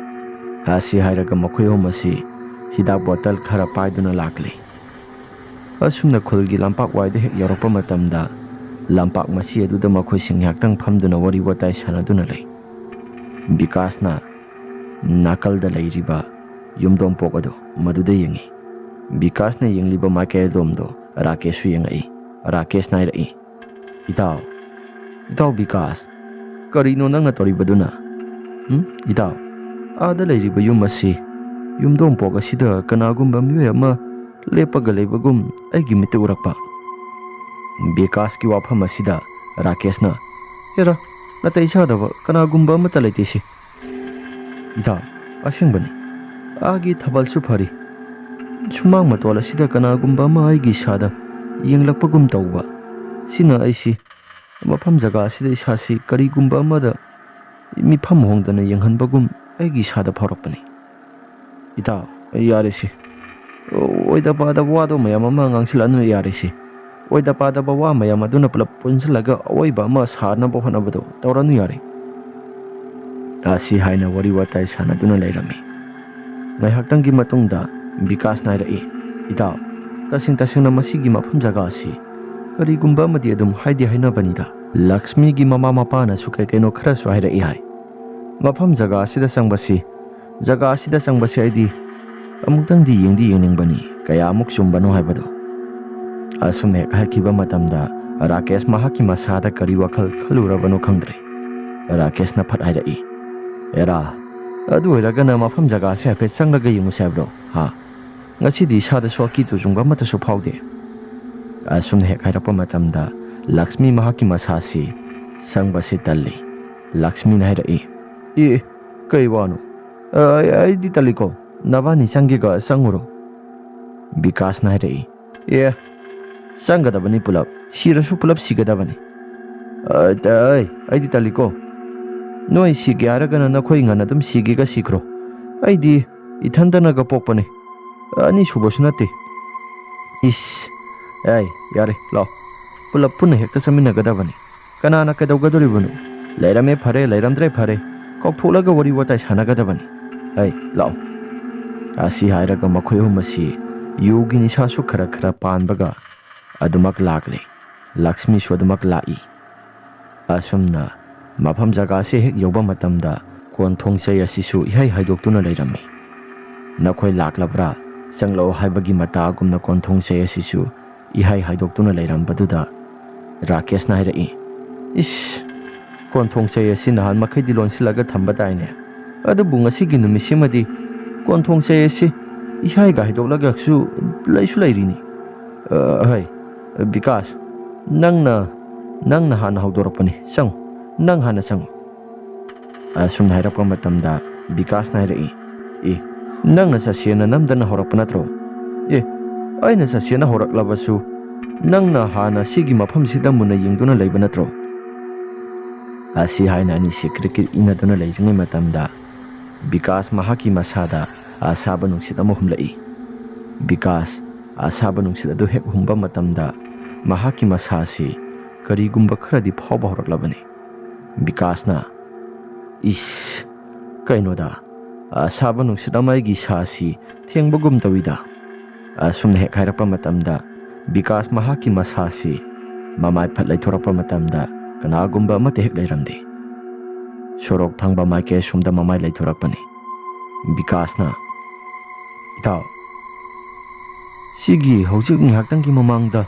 ꯑꯁꯤ ꯍꯥꯏꯔꯒ ꯃꯈꯣꯏ ꯑꯍꯨꯝ ꯑꯁꯤ ꯍꯤꯗꯥꯛ ꯕꯣꯇꯜ ꯈꯔ ꯄꯥꯏꯗꯨꯅ ꯂꯥꯛꯂꯤ꯫ ꯑꯁꯨꯝꯅ ꯈꯨꯜꯒꯤ ꯂꯝꯄꯥꯛ ꯋꯥꯏꯗ ꯍꯦꯛ ꯌꯧꯔꯛꯄ ꯃꯇꯝꯗ ꯂꯝꯄꯥꯛ ꯃꯁꯤ ꯑꯗꯨꯗ ꯃꯈꯣꯏꯁꯤꯡ ꯉꯥꯏꯍꯥꯛꯇꯪ ꯐꯝꯗꯨꯅ ꯋꯥꯔꯤ ꯋꯥꯇꯥꯏ ꯁꯥꯟꯅꯗꯨꯅ ꯂꯩ꯫ ꯕꯤꯀꯥꯁꯅ ꯅꯥꯀꯜꯗ ꯂꯩꯔꯤꯕ ꯌꯨꯝꯗꯣꯡꯄꯣꯛ ꯑꯗꯨ ꯃꯗꯨꯗ ꯌꯦꯡꯉꯤ꯫ ꯕꯤꯀꯥꯁꯅ ꯌꯦꯡꯂꯤꯕ ꯃꯥꯏꯀꯩ ꯑꯗꯣꯝꯗꯣ ꯔꯥꯀꯦꯁꯁꯨ ꯌꯦꯡꯉꯛꯏ꯫ ꯔꯥꯀꯦꯁꯅ ꯍꯥꯏꯔꯛꯏ, ꯏꯇꯥꯎ ꯕꯤꯀꯥꯁ, ꯀꯔꯤꯅꯣ ꯅꯪꯅ ꯇꯧꯔꯤꯕꯗꯨꯅ? ꯏꯇꯥꯎ, ꯑꯥꯗ ꯂꯩꯔꯤꯕ ꯌꯨꯝ ꯑꯁꯤ, ꯌꯨꯝꯗꯣꯡꯄꯣꯛ ꯑꯁꯤꯗ ꯀꯅꯥꯒꯨꯝꯕ ꯃꯤꯑꯣꯏ ꯑꯃ ꯂꯦꯞꯄꯒ ꯂꯩꯕꯒꯨꯝ ꯑꯩꯒꯤ ꯃꯤꯠꯇ ꯎꯔꯛꯄ꯫ ꯕꯤꯀꯥꯁꯀꯤ ꯋꯥꯐꯝ ꯑꯁꯤꯗ ꯔꯥꯀꯦꯁꯅ, ꯍꯦꯔꯥ, ꯅꯥꯇꯩ ꯆꯥꯗꯕ, ꯀꯅꯥꯒꯨꯝꯕ ꯑꯃꯠꯇ ꯂꯩꯇꯦꯁꯤ꯫ ꯏꯇꯥꯎ, ꯑꯁꯦꯡꯕꯅꯤ, ꯑꯥꯒꯤ ꯊꯥꯕꯜꯁꯨ ꯐꯔꯤ, ꯁꯨꯃꯥꯡ ꯃꯇꯣꯜ ꯑꯁꯤꯗ ꯀꯅꯥꯒꯨꯝꯕ ꯑꯃ ꯑꯩꯒꯤ ꯏꯁꯥꯗ ꯌꯦꯡꯂꯛꯄꯒꯨꯝ ꯇꯧꯕ, ꯁꯤꯅ ꯑꯩꯁꯤ ꯃꯐꯝ ꯖꯒꯥ ꯑꯁꯤꯗ ꯏꯁꯥꯁꯤ ꯀꯔꯤꯒꯨꯝꯕ ꯑꯃꯗ ꯃꯤꯐꯝ ꯍꯣꯡꯗꯅ ꯌꯦꯡꯍꯟꯕꯒꯨꯝ ꯑꯩꯒꯤ ꯏꯁꯥꯗ ꯐꯥꯎꯔꯛꯄꯅꯤ꯫ ꯏꯇꯥꯎ, ꯌꯥꯔꯦꯁꯤ, ꯑꯣꯏꯗ ꯄꯥꯗꯕ ꯋꯥꯗꯣ ꯃꯌꯥꯝ ꯑꯃ ꯉꯥꯡꯁꯤꯜꯂꯛꯑꯅꯨ, ꯌꯥꯔꯦꯁꯤ, ꯑꯣꯏꯗ ꯄꯥꯗꯕ ꯋꯥ ꯃꯌꯥꯝ ꯑꯗꯨꯅ ꯄꯨꯂꯞ ꯄꯨꯟꯁꯤꯜꯂꯒ ꯑꯋꯣꯏꯕ ꯑꯃ ꯁꯥꯅꯕ ꯍꯣꯠꯅꯕꯗꯣ ꯇꯧꯔꯅꯨ, ꯌꯥꯔꯦ꯫ ꯑꯁꯤ ꯍꯥꯏꯅ ꯋꯥꯔꯤ ꯋꯥꯇꯥꯏ ꯁꯥꯟꯅꯗꯨꯅ ꯂꯩꯔꯝꯃꯤ꯫ ꯉꯥꯏꯍꯥꯛꯇꯪꯒꯤ ꯃꯇꯨꯡꯗ ꯕꯤꯀꯥꯁꯅ ꯍꯥꯏꯔꯛꯏ, ꯏꯇꯥꯎ, ꯇꯁꯦꯡꯅ ꯃꯁꯤꯒꯤ ꯃꯐꯝ ꯖꯒꯥ ꯑꯁꯤ ꯀꯔꯤꯒꯨꯝꯕ ꯑꯃꯗꯤ ꯑꯗꯨꯝ ꯍꯥꯏꯅꯕꯅꯤꯗ꯫ ꯂꯛꯁꯃꯤꯒꯤ ꯃꯃꯥ ꯃꯄꯥꯅꯁꯨ ꯀꯩꯅꯣ ꯈꯔꯁꯨ ꯍꯥꯏꯔꯛꯏ ꯍꯥꯏ꯫ ꯃꯐꯝ ꯖꯒꯥ ꯑꯁꯤꯗ ꯆꯪꯕꯁꯤ ꯑꯩꯗꯤ ꯑꯃꯨꯛꯇꯪꯗꯤ ꯌꯦꯡꯅꯤꯡꯕꯅꯤ, ꯀꯌꯥꯃꯨꯛ ꯆꯨꯝꯕꯅꯣ ꯍꯥꯏꯕꯗꯣ꯫ ꯑꯁꯨꯝꯅ ꯍꯦꯛ ꯍꯥꯏꯈꯤꯕ ꯃꯇꯝꯗ ꯔꯥꯀꯦꯁ ꯃꯍꯥꯛꯀꯤ ꯃꯁꯥꯗ ꯀꯔꯤ ꯋꯥꯈꯜ ꯈꯜꯂꯨꯔꯕꯅꯣ ꯈꯪꯗ꯭ꯔꯦ꯫ ꯔꯥꯀꯦꯁꯅ ꯐꯠ ꯍꯥꯏꯔꯛꯏ, ꯑꯦꯔꯥ, ꯑꯗꯨ ꯑꯣꯏꯔꯒꯅ ꯃꯐꯝ ꯖꯒꯥꯁꯦ ꯍꯥꯏꯐꯦꯠ ꯆꯪꯂꯒ ꯌꯦꯡꯉꯨꯁꯦ ꯍꯥꯏꯕ꯭ꯔꯣ? ꯉꯁꯤꯗꯤ ꯏꯁꯥꯗꯁꯨ ꯑꯀꯤ ꯇꯨꯖꯨꯡꯕ ꯑꯃꯠꯇꯁꯨ ꯐꯥꯎꯗꯦ꯫ ꯑꯁꯨꯝꯅ ꯍꯦꯛ ꯍꯥꯏꯔꯛꯄ ꯃꯇꯝꯗ ꯂꯛꯁꯃꯤ ꯃꯍꯥꯛꯀꯤ ꯃꯁꯥꯁꯤ ꯆꯪꯕꯁꯤ ꯇꯜꯂꯤ꯫ ꯂꯛꯁꯃꯤꯅ ꯍꯥꯏꯔꯛꯏ, ꯀꯩ ꯋꯥꯅꯣ? ꯑꯩꯗꯤ ꯇꯜꯂꯤꯀꯣ, ꯅꯕꯥꯅꯤ ꯆꯪꯒꯦꯒ ꯆꯪꯉꯨꯔꯣ꯫ ꯕꯤꯀꯥꯁꯅ ꯍꯥꯏꯔꯛꯏ, ꯆꯪꯒꯗꯕꯅꯤ ꯄꯨꯂꯞ, ꯁꯤꯔꯁꯨ ꯄꯨꯂꯞ ꯁꯤꯒꯗꯕꯅꯤ꯫ ꯑꯩꯗꯤ ꯇꯜꯂꯤꯀꯣ, ꯅꯣꯏ ꯁꯤꯒꯦ ꯍꯥꯏꯔꯒꯅ ꯅꯈꯣꯏ ꯉꯟꯅ ꯑꯗꯨꯝ ꯁꯤꯒꯦꯒ ꯁꯤꯈ꯭ꯔꯣ, ꯑꯩꯗꯤ ꯏꯊꯟꯇꯅꯒ ꯄꯣꯛꯄꯅꯤ, ꯑꯅꯤꯁꯨꯕꯁꯨ ꯅꯠꯇꯦ꯫ ꯌꯥꯔꯦ, ꯂꯥꯛꯑꯣ, ꯄꯨꯂꯞ ꯄꯨꯟꯅ ꯍꯦꯛꯇ ꯆꯪꯃꯤꯟꯅꯒꯗꯕꯅꯤ, ꯀꯅꯥꯅ ꯀꯩꯗꯧꯒꯗꯣꯔꯤꯕꯅꯣ? ꯂꯩꯔꯝꯃꯦ ꯐꯔꯦ, ꯂꯩꯔꯝꯗ꯭ꯔꯦ ꯐꯔꯦ, ꯀꯧꯊꯣꯛꯂꯒ ꯋꯥꯔꯤ ꯋꯥꯇꯥꯏ ꯁꯥꯟꯅꯒꯗꯕꯅꯤ꯫ ꯂꯥꯛꯑꯣ꯫ ꯑꯁꯤ ꯍꯥꯏꯔꯒ ꯃꯈꯣꯏ ꯑꯍꯨꯝ ꯑꯁꯤ ꯌꯨꯒꯤ ꯅꯤꯁꯥꯁꯨ ꯈꯔ ꯄꯥꯟꯕꯒ ꯑꯗꯨꯃꯛ ꯂꯥꯛꯂꯦ꯫ ꯂꯛꯁꯃꯤꯁꯨ ꯑꯗꯨꯃꯛ ꯂꯥꯛꯏ꯫ ꯑꯁꯨꯝꯅ ꯃꯐꯝ ꯖꯒꯥꯁꯤ ꯍꯦꯛ ꯌꯧꯕ ꯃꯇꯝꯗ ꯀꯣꯟꯊꯣꯡꯆꯩ ꯑꯁꯤꯁꯨ ꯏꯍꯥꯏ ꯍꯥꯏꯗꯣꯛꯇꯨꯅ ꯂꯩꯔꯝꯃꯤ꯫ ꯅꯈꯣꯏ ꯂꯥꯛꯂꯕ꯭ꯔꯥ, ꯆꯪꯂꯛꯑꯣ ꯍꯥꯏꯕꯒꯤ ꯃꯇꯥꯒꯨꯝꯅ ꯀꯣꯟꯊꯣꯡꯆꯩ ꯑꯁꯤꯁꯨ ꯏꯍꯥꯏ ꯍꯥꯏꯗꯣꯛꯇꯨꯅ ꯂꯩꯔꯝꯕꯗꯨꯗ ꯔꯥꯀꯦꯁꯅ ꯍꯥꯏꯔꯛꯏ, ꯀꯣꯟꯊꯣꯡꯆꯩ ꯑꯁꯤ ꯅꯍꯥꯟ ꯃꯈꯩꯗꯤ ꯂꯣꯟꯁꯤꯜꯂꯒ ꯊꯝꯕ ꯇꯥꯏꯅꯦ, ꯑꯗꯨꯕꯨ ꯉꯁꯤꯒꯤ ꯅꯨꯃꯤꯠꯁꯤꯃꯗꯤ ꯀꯣꯟꯊꯣꯡꯆꯩ ꯑꯁꯤ ꯏꯍꯥꯏꯒ ꯍꯥꯏꯗꯣꯛꯂꯒꯁꯨ ꯂꯩꯁꯨ ꯂꯩꯔꯤꯅꯤ꯫ ꯕꯤꯀꯥꯁ, ꯅꯪꯅ ꯍꯥꯟꯅ ꯍꯧꯗꯣꯔꯛꯄꯅꯤ, ꯆꯪꯉꯨ, ꯅꯪ ꯍꯥꯟꯅ ꯆꯪꯉꯨ꯫ ꯑꯁꯨꯝꯅ ꯍꯥꯏꯔꯛꯄ ꯃꯇꯝꯗ ꯕꯤꯀꯥꯁꯅ ꯍꯥꯏꯔꯛꯏ, ꯅꯪꯅ ꯆꯠꯁꯦꯅ ꯅꯝꯗꯅ ꯍꯧꯔꯛꯄ ꯅꯠꯇ꯭ꯔꯣ? ꯑꯩꯅ ꯆꯠꯁꯦꯅ ꯍꯧꯔꯛꯂꯕꯁꯨ ꯅꯪꯅ ꯍꯥꯟꯅ ꯁꯤꯒꯤ ꯃꯐꯝꯁꯤꯗ ꯃꯨꯟꯅ ꯌꯦꯡꯗꯨꯅ ꯂꯩꯕ ꯅꯠꯇ꯭ꯔꯣ? ꯑꯁꯤ ꯍꯥꯏꯅ ꯑꯅꯤꯁꯤ ꯀ꯭ꯔꯤꯛ ꯏꯟꯅꯗꯨꯅ ꯂꯩꯔꯤꯉꯩ ꯃꯇꯝꯗ ꯕꯤꯀꯥꯁ ꯃꯍꯥꯛꯀꯤ ꯃꯁꯥꯗ ꯑꯁꯥꯕ ꯅꯨꯡꯁꯤꯠ ꯑꯃ ꯍꯨꯝꯂꯛꯏ꯫ ꯕꯤꯀꯥꯁ ꯑꯁꯥꯕ ꯅꯨꯡꯁꯤꯠ ꯑꯗꯨ ꯍꯦꯛ ꯍꯨꯝꯕ ꯃꯇꯝꯗ ꯃꯍꯥꯛꯀꯤ ꯃꯁꯥꯁꯤ ꯀꯔꯤꯒꯨꯝꯕ ꯈꯔꯗꯤ ꯐꯥꯎꯕ ꯍꯧꯔꯛꯂꯕꯅꯤ꯫ ꯕꯤꯀꯥꯁꯅ, ꯀꯩꯅꯣꯗ, ꯑꯁꯥꯕ ꯅꯨꯡꯁꯤꯠ ꯑꯃ ꯑꯩꯒꯤ ꯁꯥꯁꯤ ꯊꯦꯡꯕꯒꯨꯝ ꯇꯧꯏꯗ꯫ ꯑꯁꯨꯝꯅ ꯍꯦꯛ ꯍꯥꯏꯔꯛꯄ ꯃꯇꯝꯗ ꯕꯤꯀꯥꯁ ꯃꯍꯥꯛꯀꯤ ꯃꯁꯥꯁꯤ ꯃꯃꯥꯏ ꯐꯠ ꯂꯩꯊꯣꯔꯛꯄ ꯃꯇꯝꯗ ꯀꯅꯥꯒꯨꯝꯕ ꯑꯃꯠꯇ ꯍꯦꯛ ꯂꯩꯔꯝꯗꯦ꯫ ꯁꯣꯔꯣꯛ ꯊꯪꯕ ꯃꯥꯏꯀꯩ ꯑꯁꯣꯝꯗ ꯃꯃꯥꯏ ꯂꯩꯊꯣꯔꯛꯄꯅꯤ꯫ ꯕꯤꯀꯥꯁꯅ "ꯏꯇꯥꯎ, ꯁꯤꯒꯤ ꯍꯧꯖꯤꯛ ꯉꯥꯏꯍꯥꯛꯇꯪꯒꯤ ꯃꯃꯥꯡꯗ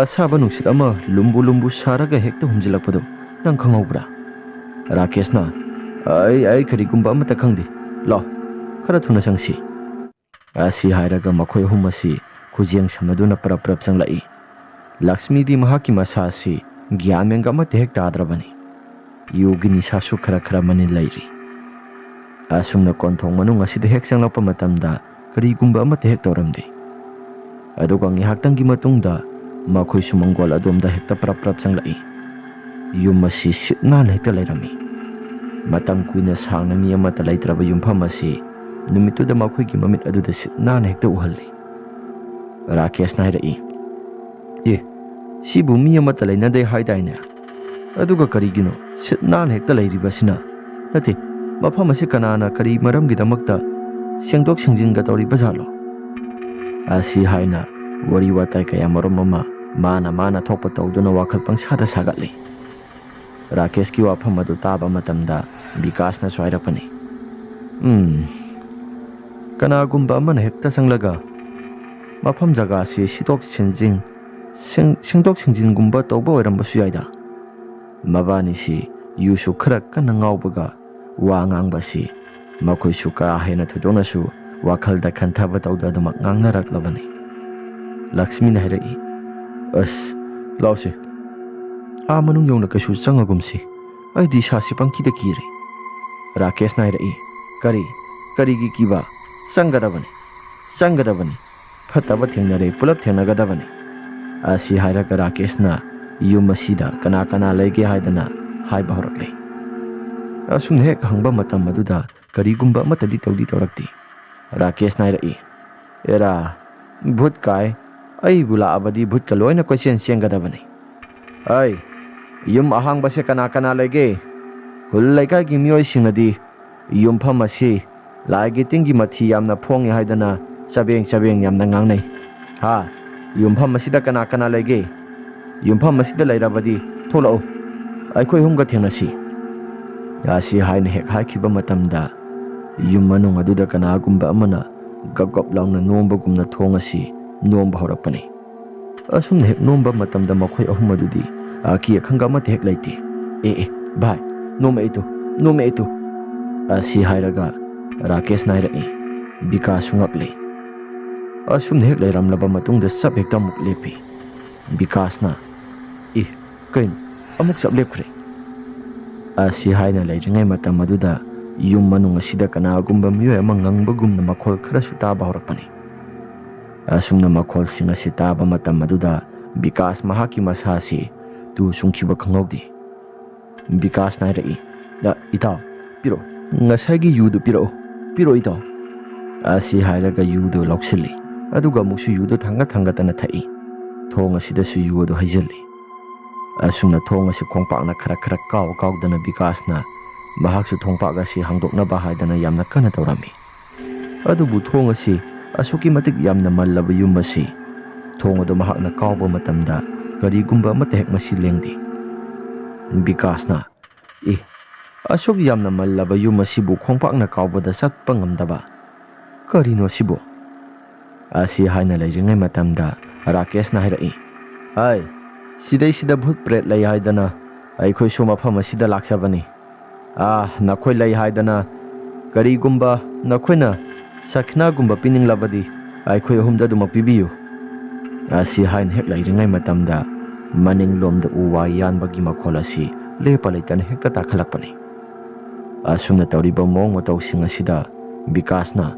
ꯑꯁꯥꯕ ꯅꯨꯡꯁꯤꯠ ꯑꯃ ꯂꯨꯝꯕꯨ ꯂꯨꯝꯕꯨ ꯁꯥꯔꯒ ꯍꯦꯛꯇ ꯍꯨꯝꯖꯤꯜꯂꯛꯄꯗꯣ ꯅꯪ ꯈꯪꯍꯧꯕ꯭ꯔꯥ?" ꯔꯥꯀꯦꯁꯅ ꯑꯩ ꯀꯔꯤꯒꯨꯝꯕ ꯑꯃꯠꯇ ꯈꯪꯗꯦ, ꯂꯥꯎ ꯈꯔ ꯊꯨꯅ ꯆꯪꯁꯤ." ꯑꯁꯤ ꯍꯥꯏꯔꯒ ꯃꯈꯣꯏ ꯑꯍꯨꯝ ꯑꯁꯤ ꯈꯨꯖꯦꯡ ꯁꯝꯅꯗꯨꯅ ꯄꯔꯞ ꯄꯔꯞ ꯆꯪꯂꯛꯏ꯫ ꯂꯛꯁꯃꯤꯗꯤ ꯃꯍꯥꯛꯀꯤ ꯃꯁꯥ ꯑꯁꯤ ꯒ꯭ꯌꯥꯟ ꯃꯦꯟꯒ ꯑꯃꯠꯇ ꯍꯦꯛ ꯇꯥꯗ꯭ꯔꯕꯅꯤ꯫ ꯌꯨꯒꯤ ꯅꯤꯁꯥꯁꯨ ꯈꯔ ꯈꯔ ꯃꯅꯤꯜ ꯂꯩꯔꯤ꯫ ꯑꯁꯨꯝꯅ ꯀꯣꯟꯊꯣꯡ ꯃꯅꯨꯡ ꯑꯁꯤꯗ ꯍꯦꯛ ꯆꯪꯂꯛꯄ ꯃꯇꯝꯗ ꯀꯔꯤꯒꯨꯝꯕ ꯑꯃꯠꯇ ꯍꯦꯛ ꯇꯧꯔꯝꯗꯦ꯫ ꯑꯗꯨꯒ ꯉꯥꯏꯍꯥꯛꯇꯪꯒꯤ ꯃꯇꯨꯡꯗ ꯃꯈꯣꯏꯁꯨ ꯃꯪꯒꯣꯜ ꯑꯗꯣꯝꯗ ꯍꯦꯛꯇ ꯄꯔꯞ ꯄꯔꯞ ꯆꯪꯂꯛꯏ꯫ ꯌꯨꯝ ꯑꯁꯤ ꯁꯤꯠ ꯅꯥꯟꯅ ꯍꯦꯛꯇ ꯂꯩꯔꯝꯃꯤ꯫ ꯃꯇꯝ ꯀꯨꯏꯅ ꯁꯥꯡꯅ ꯃꯤ ꯑꯃꯠꯇ ꯂꯩꯇ꯭ꯔꯕ ꯌꯨꯝꯐꯝ ꯑꯁꯤ ꯅꯨꯃꯤꯠꯇꯨꯗ ꯃꯈꯣꯏꯒꯤ ꯃꯃꯤꯠ ꯑꯗꯨꯗ ꯁꯤꯠ ꯅꯥꯟꯅ ꯍꯦꯛꯇ ꯎꯍꯜꯂꯤ꯫ ꯔꯥꯀꯦꯁꯅ ꯍꯥꯏꯔꯛꯏ, "ꯑꯦ, ꯁꯤꯕꯨ ꯃꯤ ꯑꯃꯠꯇ ꯂꯩꯅꯗꯦ ꯍꯥꯏꯗꯥꯏꯅꯦ? ꯑꯗꯨꯒ ꯀꯔꯤꯒꯤꯅꯣ ꯁꯤꯠ ꯅꯥꯟꯅ ꯍꯦꯛꯇ ꯂꯩꯔꯤꯕꯁꯤꯅ? ꯅꯠꯇꯦ, ꯃꯐꯝ ꯑꯁꯤ ꯀꯅꯥꯅ ꯀꯔꯤ ꯃꯔꯝꯒꯤꯗꯃꯛꯇ ꯁꯦꯡꯗꯣꯛ ꯁꯦꯡꯖꯤꯟꯒ ꯇꯧꯔꯤꯕꯖꯥꯠꯂꯣ?" ꯑꯁꯤ ꯍꯥꯏꯅ ꯋꯥꯔꯤ ꯋꯥꯇꯥꯏ ꯀꯌꯥ ꯃꯔꯨꯝ ꯑꯃ ꯃꯥꯅ ꯊꯣꯛꯄ ꯇꯧꯗꯨꯅ ꯋꯥꯈꯜ ꯄꯪꯁꯥꯗ ꯁꯥꯒꯠꯂꯤ꯫ ꯔꯥꯀꯦꯁꯀꯤ ꯋꯥꯐꯝ ꯑꯗꯨ ꯇꯥꯕ ꯃꯇꯝꯗ ꯕꯤꯀꯥꯁꯅꯁꯨ ꯍꯥꯏꯔꯛꯄꯅꯤ, "ꯀꯅꯥꯒꯨꯝꯕ ꯑꯃꯅ ꯍꯦꯛꯇ ꯆꯪꯂꯒ ꯃꯐꯝ ꯖꯒꯥ ꯑꯁꯤ ꯁꯦꯡꯗꯣꯛ ꯁꯦꯡꯖꯤꯟꯒꯨꯝꯕ ꯇꯧꯕ ꯑꯣꯏꯔꯝꯕꯁꯨ ꯌꯥꯏꯗ." ꯃꯕꯥꯅꯤꯁꯤ ꯌꯨꯁꯨ ꯈꯔ ꯀꯟꯅ ꯉꯥꯎꯕꯒ ꯋꯥ ꯉꯥꯡꯕꯁꯤ ꯃꯈꯣꯏꯁꯨ ꯀꯥ ꯍꯦꯟꯅ ꯊꯣꯏꯗꯣꯛꯅꯁꯨ ꯋꯥꯈꯜꯗ ꯈꯟꯊꯕ ꯇꯧꯗꯗꯨꯃꯛ ꯉꯥꯡꯅꯔꯛꯂꯕꯅꯤ꯫ ꯂꯛꯁꯃꯤꯅ ꯍꯥꯏꯔꯛꯏ, "ꯑꯁ, ꯂꯥꯎꯁꯦ, ꯃꯅꯨꯡ ꯌꯧꯅ ꯀꯩꯁꯨ ꯆꯪꯉꯒꯨꯝꯁꯤ, ꯑꯩꯗꯤ ꯏꯁꯥꯁꯤ ꯄꯪꯀꯤꯗ ꯀꯤꯔꯦ." ꯔꯥꯀꯦꯁꯅ ꯍꯥꯏꯔꯛꯏ, "ꯀꯔꯤꯒꯤ ꯀꯤꯕ? ꯆꯪꯒꯗꯕꯅꯤ, ꯐꯠꯇꯕ ꯊꯦꯡꯅꯔꯦ ꯄꯨꯂꯞ ꯊꯦꯡꯅꯒꯗꯕꯅꯤ." ꯑꯁꯤ ꯍꯥꯏꯔꯒ ꯔꯥꯀꯦꯁꯅ ꯌꯨꯝ ꯑꯁꯤꯗ ꯀꯅꯥ ꯀꯅꯥ ꯂꯩꯒꯦ ꯍꯥꯏꯗꯅ ꯍꯥꯏꯕ ꯍꯧꯔꯛꯂꯦ꯫ ꯑꯁꯨꯝꯅ ꯍꯦꯛ ꯍꯪꯕ ꯃꯇꯝ ꯑꯗꯨꯗ ꯀꯔꯤꯒꯨꯝꯕ ꯑꯃꯠꯇꯗꯤ ꯇꯧꯔꯛꯇꯦ꯫ ꯔꯥꯀꯦꯁꯅ ꯍꯥꯏꯔꯛꯏ, "ꯑꯦꯔꯥ, ꯚꯨꯠ ꯀꯥꯏ, ꯑꯩꯕꯨ ꯂꯥꯛꯑꯕꯗꯤ ꯚꯨꯠꯀ ꯂꯣꯏꯅ ꯀꯣꯏꯆꯦꯟ ꯆꯦꯟꯒꯗꯕꯅꯤ꯫ ꯑꯩ, ꯌꯨꯝ ꯑꯍꯥꯡꯕꯁꯦ ꯀꯅꯥ ꯀꯅꯥ ꯂꯩꯒꯦ? ꯈꯨꯜ ꯂꯩꯀꯥꯏꯒꯤ ꯃꯤꯑꯣꯏꯁꯤꯡꯅꯗꯤ ꯌꯨꯝꯐꯝ ꯑꯁꯤ ꯂꯥꯏꯒꯤ ꯇꯤꯟꯒꯤ ꯃꯊꯤ ꯌꯥꯝꯅ ꯐꯣꯡꯉꯦ ꯍꯥꯏꯗꯅ ꯆꯕꯦꯡ ꯌꯥꯝꯅ ꯉꯥꯡꯅꯩ꯫ ꯌꯨꯝꯐꯝ ꯑꯁꯤꯗ ꯀꯅꯥ ꯀꯅꯥ ꯂꯩꯒꯦ? ꯌꯨꯝꯐꯝ ꯑꯁꯤꯗ ꯂꯩꯔꯕꯗꯤ ꯊꯣꯛꯂꯛꯎ, ꯑꯩꯈꯣꯏ ꯑꯍꯨꯝꯒ ꯊꯦꯡꯅꯁꯤ." ꯑꯁꯤ ꯍꯥꯏꯅ ꯍꯦꯛ ꯍꯥꯏꯈꯤꯕ ꯃꯇꯝꯗ ꯌꯨꯝ ꯃꯅꯨꯡ ꯑꯗꯨꯗ ꯀꯅꯥꯒꯨꯝꯕ ꯑꯃꯅ ꯒꯞ ꯒꯞ ꯂꯥꯎꯅ ꯅꯣꯝꯕꯒꯨꯝꯅ ꯊꯣꯡ ꯑꯁꯤ ꯅꯣꯝꯕ ꯍꯧꯔꯛꯄꯅꯤ꯫ ꯑꯁꯨꯝꯅ ꯍꯦꯛ ꯅꯣꯝꯕ ꯃꯇꯝꯗ ꯃꯈꯣꯏ ꯑꯍꯨꯝ ꯑꯗꯨꯗꯤ ꯑꯀꯤ ꯑꯈꯪꯒ ꯑꯃꯠꯇ ꯍꯦꯛ ꯂꯩꯇꯦ꯫ ꯚꯥꯏ, ꯅꯣꯝꯃꯛꯑꯦ ꯇꯨ." ꯑꯁꯤ ꯍꯥꯏꯔꯒ ꯔꯥꯀꯦꯁꯅ ꯍꯥꯏꯔꯛꯏ꯫ ꯕꯤꯀꯥꯁꯁꯨ ꯉꯛꯂꯦ꯫ ꯑꯁꯨꯝꯅ ꯍꯦꯛ ꯂꯩꯔꯝꯂꯕ ꯃꯇꯨꯡꯗ ꯆꯞ ꯍꯦꯛꯇ ꯑꯃꯨꯛ ꯂꯦꯞꯄꯤ꯫ ꯕꯤꯀꯥꯁꯅ, "ꯀꯩꯅꯣ, ꯑꯃꯨꯛ ꯆꯞ ꯂꯦꯞꯈ꯭ꯔꯦ?" ꯑꯁꯤ ꯍꯥꯏꯅ ꯂꯩꯔꯤꯉꯩ ꯃꯇꯝ ꯑꯗꯨꯗ ꯌꯨꯝ ꯃꯅꯨꯡ ꯑꯁꯤꯗ ꯀꯅꯥꯒꯨꯝꯕ ꯃꯤꯑꯣꯏ ꯑꯃ ꯉꯪꯕꯒꯨꯝꯅ ꯃꯈꯣꯜ ꯈꯔꯁꯨ ꯇꯥꯕ ꯍꯧꯔꯛꯄꯅꯤ꯫ ꯑꯁꯨꯝꯅ ꯃꯈꯣꯜꯁꯤꯡ ꯑꯁꯤ ꯇꯥꯕ ꯃꯇꯝ ꯑꯗꯨꯗ ꯕꯤꯀꯥꯁ ꯃꯍꯥꯛꯀꯤ ꯃꯁꯥ ꯑꯁꯤ ꯇꯨ ꯁꯨꯡꯈꯤꯕ ꯈꯪꯍꯧꯗꯦ꯫ ꯕꯤꯀꯥꯁꯅ ꯍꯥꯏꯔꯛꯏ, "ꯏꯇꯥꯎ, ꯄꯤꯔꯛꯑꯣ, ꯉꯁꯥꯏꯒꯤ ꯌꯨꯗꯨ ꯄꯤꯔꯛꯑꯣ ꯏꯇꯥꯎ." ꯑꯁꯤ ꯍꯥꯏꯔꯒ ꯌꯨꯗꯨ ꯂꯧꯁꯤꯜꯂꯤ, ꯑꯗꯨꯒ ꯑꯃꯨꯛꯁꯨ ꯌꯨꯗꯨ ꯊꯥꯡꯒꯠꯇꯅ ꯊꯛꯏ꯫ ꯊꯣꯡ ꯑꯁꯤꯗꯁꯨ ꯌꯨ ꯑꯗꯨ ꯍꯩꯖꯤꯜꯂꯤ꯫ ꯑꯁꯨꯝꯅ ꯊꯣꯡ ꯑꯁꯤ ꯈꯣꯡꯄꯥꯛꯅ ꯈꯔ ꯀꯥꯎꯗꯅ ꯕꯤꯀꯥꯁꯅ ꯃꯍꯥꯛꯁꯨ ꯊꯣꯡꯄꯥꯛ ꯑꯁꯤ ꯍꯥꯡꯗꯣꯛꯅꯕ ꯍꯥꯏꯗꯅ ꯌꯥꯝꯅ ꯀꯟꯅ ꯇꯧꯔꯝꯃꯤ꯫ ꯑꯗꯨꯕꯨ ꯊꯣꯡ ꯑꯁꯤ ꯑꯁꯨꯛꯀꯤ ꯃꯇꯤꯛ ꯌꯥꯝꯅ ꯃꯜꯂꯕ ꯌꯨꯝ ꯑꯁꯤ ꯊꯣꯡ ꯑꯗꯨ ꯃꯍꯥꯛꯅ ꯀꯥꯎꯕ ꯃꯇꯝꯗ ꯀꯔꯤꯒꯨꯝꯕ ꯑꯃꯠꯇ ꯍꯦꯛ ꯃꯁꯤ ꯂꯦꯡꯗꯦ꯫ ꯕꯤꯀꯥꯁꯅ, "ꯑꯁꯨꯛ ꯌꯥꯝꯅ ꯃꯜꯂꯕ ꯌꯨꯝ ꯑꯁꯤꯕꯨ ꯈꯣꯡꯄꯥꯛꯅ ꯀꯥꯎꯕꯗ ꯆꯠꯄ ꯉꯝꯗꯕ? ꯀꯔꯤꯅꯣ ꯁꯤꯕꯨ?" ꯑꯁꯤ ꯍꯥꯏꯅ ꯂꯩꯔꯤꯉꯩ ꯃꯇꯝꯗ ꯔꯥꯀꯦꯁꯅ ꯍꯥꯏꯔꯛꯏ, "ꯁꯤꯗꯩꯁꯤꯗ ꯚꯨꯠ ꯄ꯭ꯔꯦꯠ ꯂꯩ ꯍꯥꯏꯗꯅ ꯑꯩꯈꯣꯏꯁꯨ ꯃꯐꯝ ꯑꯁꯤꯗ ꯂꯥꯛꯆꯕꯅꯤ꯫ ꯅꯈꯣꯏ ꯂꯩ ꯍꯥꯏꯗꯅ ꯀꯔꯤꯒꯨꯝꯕ ꯅꯈꯣꯏꯅ ꯁꯈꯤꯅꯥꯒꯨꯝꯕ ꯄꯤꯅꯤꯡꯂꯕꯗꯤ ꯑꯩꯈꯣꯏ ꯑꯍꯨꯝꯗ ꯑꯗꯨꯃꯛ ꯄꯤꯕꯤꯌꯨ." ꯑꯁꯤ ꯍꯥꯏꯅ ꯍꯦꯛ ꯂꯩꯔꯤꯉꯩ ꯃꯇꯝꯗ ꯃꯅꯤꯡꯂꯣꯝꯗ ꯎ ꯋꯥ ꯌꯥꯟꯕꯒꯤ ꯃꯈꯣꯜ ꯑꯁꯤ ꯂꯦꯞꯄ ꯂꯩꯇꯅ ꯍꯦꯛꯇ ꯇꯥꯈꯠꯂꯛꯄꯅꯤ꯫ ꯑꯁꯨꯝꯅ ꯇꯧꯔꯤꯕ ꯃꯑꯣꯡ ꯃꯇꯧꯁꯤꯡ ꯑꯁꯤꯗ ꯕꯤꯀꯥꯁꯅ,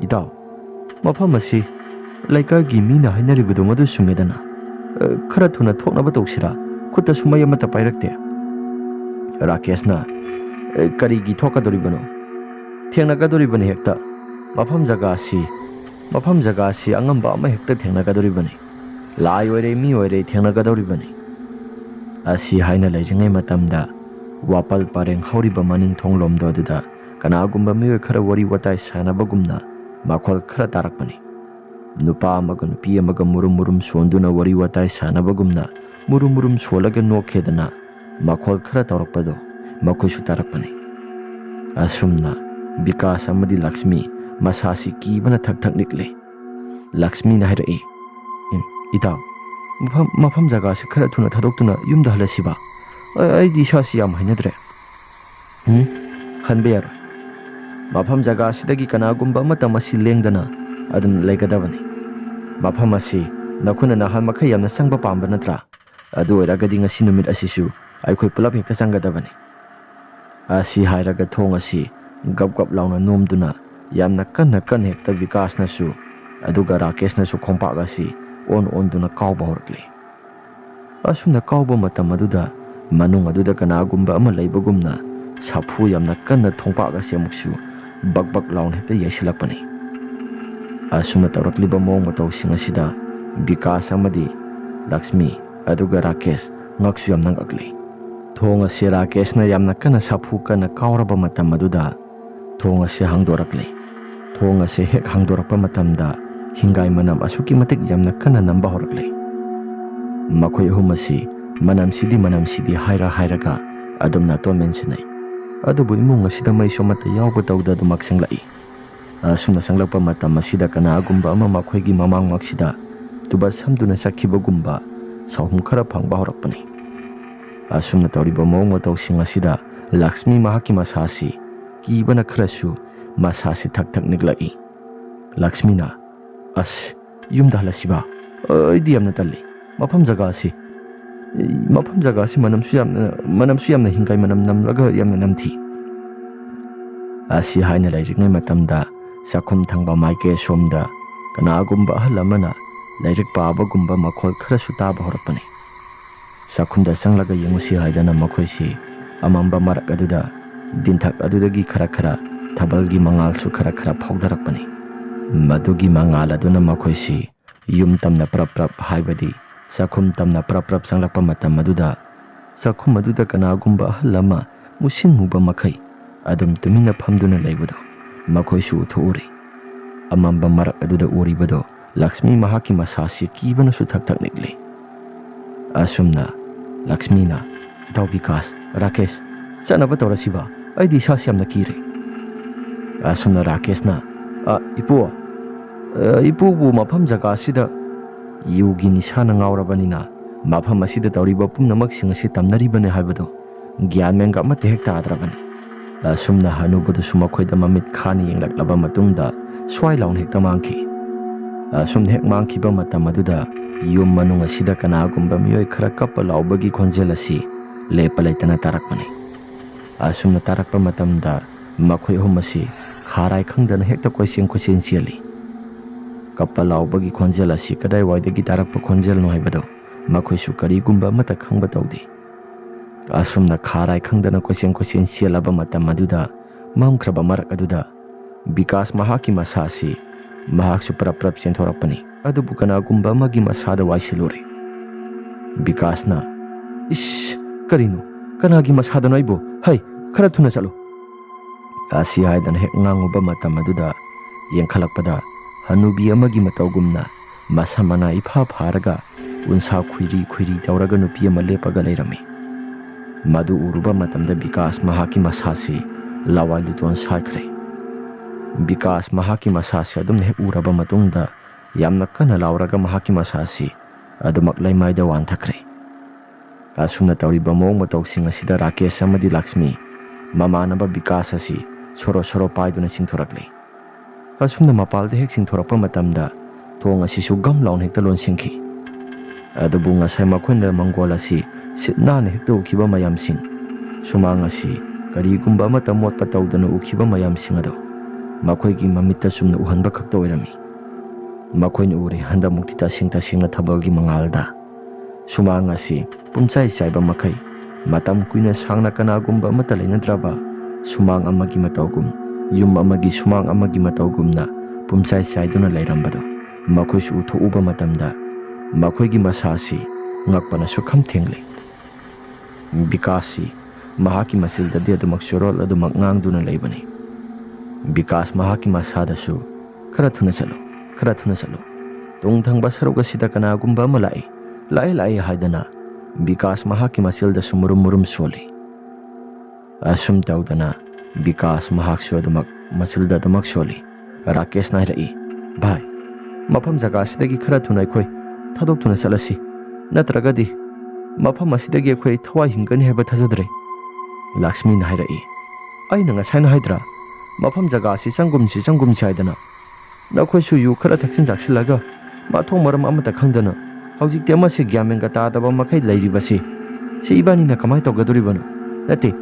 "ꯏꯇꯥꯎ, ꯃꯐꯝ ꯑꯁꯤ ꯂꯩꯀꯥꯏꯒꯤ ꯃꯤꯅ ꯍꯥꯏꯅꯔꯤꯕꯗꯨ ꯃꯗꯨ ꯆꯨꯝꯃꯦꯗꯅ? ꯈꯔ ꯊꯨꯅ ꯊꯣꯛꯅꯕ ꯇꯧꯁꯤꯔꯥ? ꯈꯨꯠꯇꯁꯨ ꯃꯩ ꯑꯃꯠꯇ パイꯔꯛꯇꯦ." ꯔꯥꯀꯦꯁꯅ, "ꯀꯔꯤꯒꯤ ꯊꯣꯛꯀꯗꯧꯔꯤꯕꯅꯣ? ꯊꯦꯡꯅꯒꯗꯧꯔꯤꯕꯅꯤ ꯍꯦꯛꯇ꯫ ꯃꯐꯝ ꯖꯒꯥ ꯑꯁꯤ ꯑꯉꯝꯕ ꯑꯃ ꯍꯦꯛꯇ ꯊꯦꯡꯅꯒꯗꯧꯔꯤꯕꯅꯤ꯫ ꯂꯥꯏ ꯑꯣꯏꯔꯦ ꯃꯤ ꯑꯣꯏꯔꯦ ꯊꯦꯡꯅꯒꯗꯧꯔꯤꯕꯅꯤ." ꯑꯁꯤ ꯍꯥꯏꯅ ꯂꯩꯔꯤꯉꯩ ꯃꯇꯝꯗ ꯋꯥꯄꯜ ꯄꯔꯦꯡ ꯍꯧꯔꯤꯕ ꯃꯅꯤꯡ ꯊꯣꯡꯂꯣꯝꯗ ꯑꯗꯨꯗ ꯀꯅꯥꯒꯨꯝꯕ ꯃꯤꯑꯣꯏ ꯈꯔ ꯋꯥꯔꯤ ꯋꯥꯇꯥꯏ ꯁꯥꯟꯅꯕꯒꯨꯝꯅ ꯃꯈꯣꯜ ꯈꯔ ꯇꯥꯔꯛꯄꯅꯤ꯫ ꯅꯨꯄꯥ ꯑꯃꯒ ꯅꯨꯄꯤ ꯑꯃꯒ ꯃꯨꯔꯨꯝ ꯃꯨꯔꯨꯝ ꯁꯣꯟꯗꯨꯅ ꯋꯥꯔꯤ ꯋꯥꯇꯥꯏ ꯁꯥꯟꯅꯕꯒꯨꯝꯅ ꯃꯨꯔꯨꯝ ꯃꯨꯔꯨꯝ ꯁꯣꯜꯂꯒ ꯅꯣꯛꯈꯦꯗꯅ makhol khara tawrakpado makhoi su tarakpani. Asumna Vikas amadi Lakshmi masasi kibana thak thak nikle. Lakshmi na harai, itaw mafam jaga se khara thuna thadoktuna yumda halasiba ai di sasi yam hainadre. Khanbe yar mafam jaga sidagi kanagumba matam asi lengdana adum laigadabani. Mafam asi nakuna nahan makhai yamna sangba pamba natra adu oiragadi ngasi numit asisu aikhoi pulap hekta sangadabani. Asi hairaga thong asi gap gap launa nomduna yamna kan hekta Vikas nasu aduga Rakesh nasu khongpak asi on duna kauba horkle. Asumna kauba matam aduda manung aduda kanagumba ama leibagumna sapu yamna kanna thongpak asi amuksu bak launa hekta yaisilakpani. Asumna tawrakliba mawng matawsing asida Vikas amadi Lakshmi aduga Rakesh ngaksu yamna ngakle. Thong asi Rakesh na yamna kana sapu kana kauraba matam aduda thong asi hangdorakle. Thong asi hek hangdorakpa matamda hingai manam asuki matik yamna kana namba horakle. Makhoi ahum asi manam sidi hairaga adum nato mentionai. Adubu imung asida mai somata yawba tawda dumak sanglai. Asumna sanglakpa matam asida kana agumba ama makhoi gi mamang maksida tuba samduna sakhibagumba sahum khara phangba horakpani. Asumna tawriba mawng matawsing asida Lakshmi mahaki masasi kibana kharasu masasi thak niklai. Lakshmi na as yumda halasiba aidi yamna talli mafam jaga asi manam su yamna hingai manam namlaga yamna namthi. Asi haina lairikngai matamda sakhum thangba maike somda kanagumba ahal amana lairik pabagumba makhol kharasu taba horakpani. Sakhumda sanglaga yengusi haidana makhoisi amamba marak aduda dinthak adudagi khara thabalgi mangalsu khara phawdarakpani. Madugi mangal aduna makhoisi yum tamna prap haibadi sakhum tamna prap sanglakpa matam aduda sakhum aduda kanagumba ahal ama musin muba makhai adum tumina phamduna leibado makhoisu uthouri. Amamba marak aduda uribado Lakshmi mahaki masasi kibana su thak nikle. Asumna Lakshmi na itaw Vikas Rakesh sanaba tawrasiba aidi sasi yamna kire. Asumna Rakesh na ipubu mafam jaga asida yugi nisana ngaurabanina mafam asida tawriba pumnamaksing asi tamnaribane haibado gyan menga amate hek tadrabani. Asumna hanubadu sumakhoida mamit khani yenglaklaba matungda swai laun hekta mangki. Asumna hek mangkiba matam aduda yum manung asida kanagumba miyoi khara kappa laubagi khonjel asi lepa leitana tarakpani. Asumna tarakpa matamda makhoi ahum asi kharai khangdana hekta koising siali. Kappa laubagi khonjel asi kadai waidagi tarakpa khonjel no haibado makhoisu karigumba mata khangba tawdi. Asumna kharai khangdana koising sialaba matam aduda mamkhraba marak aduda Vikas mahaki masasi mahaksu prap chenthorapani. Adubu kanagumba magi masada waisilore. Vikas na karino kanagi masada no aibo hai khara thuna chalo. Asi haidan hek nganguba matam aduda yengkhalakpada hanubi amagi matawgumna masamana ipha pharaga unsa khuiri tawraga nupi ama lepaga leirami. Madu uruba matamda Vikas mahaki masasi lawai luton saikre. Vikas mahaki masasi adum hek uraba matungda yamna kana lauraga mahaki masasi adumak laimaida wanthakre. Asumna tawriba mawng matawsing asida Rakesh amadi Lakshmi mamanaba Vikas asi soro paiduna singthorakle. Asumna mapalda hek singthorakpa matamda thong asisu gam laun hekta lon singki. Adubu ngasai makhoina mangol asi sitnana hekta ukhiba mayamsing sumang asi karigumba amata motpa tawdana ukhiba mayamsing ado makhoigi mamitta sumna uhanba khakta oirami. Makhoina uri handamukti tasingna thabalgi mangalda sumang asi pumchai chaiba makhai matam kuina sangna kanagumba amata leinadraba sumang amagi matawgum yum amagi sumang amagi matawgumna pumchai chaiduna leirambado makhoisu uthouba matamda makhoigi masasi ngakpana sukham thengle. Vikasi mahaki masilda de adumak surol adumak ngangduna leibani. Vikas mahaki masadasu khara thuna chalo tungthangba saruga sida kanagumba ama lai haidana Vikas mahaki masilda sumurum murum soli. Asum taudana Vikas mahak suadumak masilda dumak soli. Rakesh nairai. Bhai, mafam jaga asidagi khara thunai khoi thadok thuna salasi. Natragadi mafam asidagi khoi thawai hingani heba thajadre. Lakshmi nairai. Aina ngasai na haidra. Mafam jaga asi sangumsi haidana. Nakhoi su yu khara thaksin jaksilaga mathong maram amata khangdana. Hawjikti amasi gyamenga taadaba makai lairibasi. Si ibani na kamai tawgaduribano. Nate,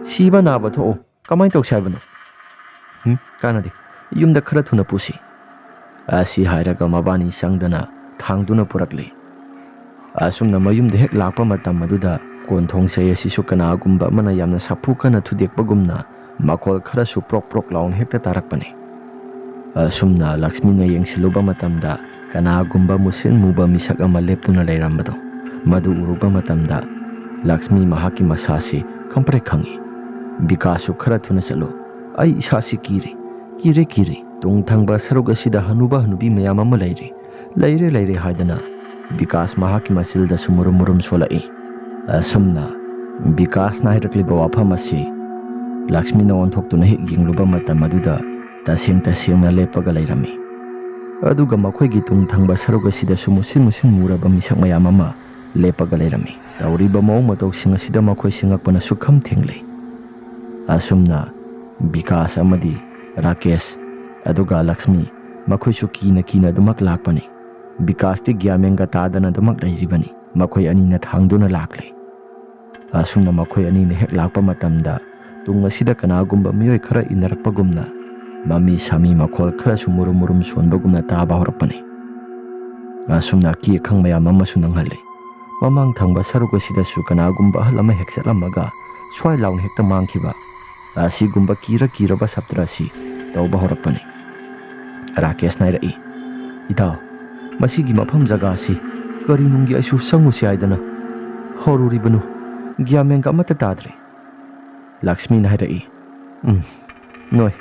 si iba naaba thoo kamai tawshaibano. Kanadi, yumda khara thuna pusi. Asi hairaga mabani sangdana thangduna purakli. Asumna mayumda hek lakpa matam maduda konthong say asisu kanagumba mana yamna sapu kana thudekpagumna makol khara su prok laun hekta tarakpani. Asumna Lakshmi na yengsiluba matamda kanagumba musin muba misak ama leptuna lairambado. Madu uruba matamda Lakshmi mahaki masasi kampre khangi. Vikasu khara thuna salo. Ai isasi kire. Tung thangba saruga sida hanuba hanubi mayam ama laire haidana. Vikas mahaki masilda sumurum solai. Asumna Vikas na hirakliba wafam asi Lakshmi na onthoktu na hik yengluba matam maduda tasing na lepaga lairami. Aduga makhoi tung thangba saruga sida musin muraba misak mayam ama lepaga lairami. Tauriba maung matok singa sida makhoi singakpana sukham thenglei. Asumna Vikas amadi Rakesh aduga Lakshmi makhoi su kina dumak lakpani. Vikas ti gyamenga taadana dumak lairibani. Makhoi ani na thangduna laklei. Asumna makhoi ani na hek lakpa matamda tunga sida kanagumba miyoi khara inarakpagumna mami sami makhol khara su murum sonbagumna taaba horakpani. Asumna ki khang mayam ama su nanghale. Mamang thangba saruga sida su kanagumba ahal ama hek setlamaga swai laun hekta mangkhiba. Asigumba kiraba saptrasi tauba horakpani. Rakesh nairai. Itaw, masigi mafam jaga asi kari nungi aisu sangusi aidana. Horuribanu gyamenga amata tadre. Lakshmi nairai. Noi,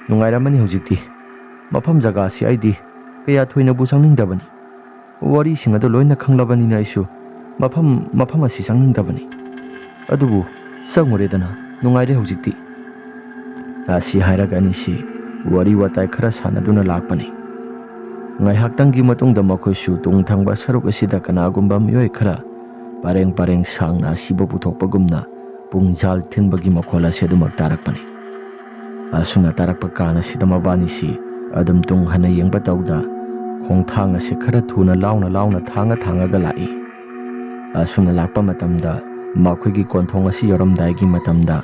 nungairamani hojikti. Mafam jaga asi aidi kaya thoinabu sangningdabani. Wari singado loina khanglabani na aisu mafam asi sangningdabani. Adubu sanguredana nungaire hojikti. Asi hairaga anisi wari watai khara sanaduna lakpani. Ngai haktangi matungda makhoi su tung thangba saruk asida kanagumba miyoi khara pareng sangna asiba puthokpagumna pungjal thinbagi makhola sedumak tarakpani. Asuna tarakpa kana sida mabani si adum tung hana yengba tawda khongthang ase khara thuna launa thanga lai. Asuna lakpa matamda makhoi gi konthong asi yoramdai gi matamda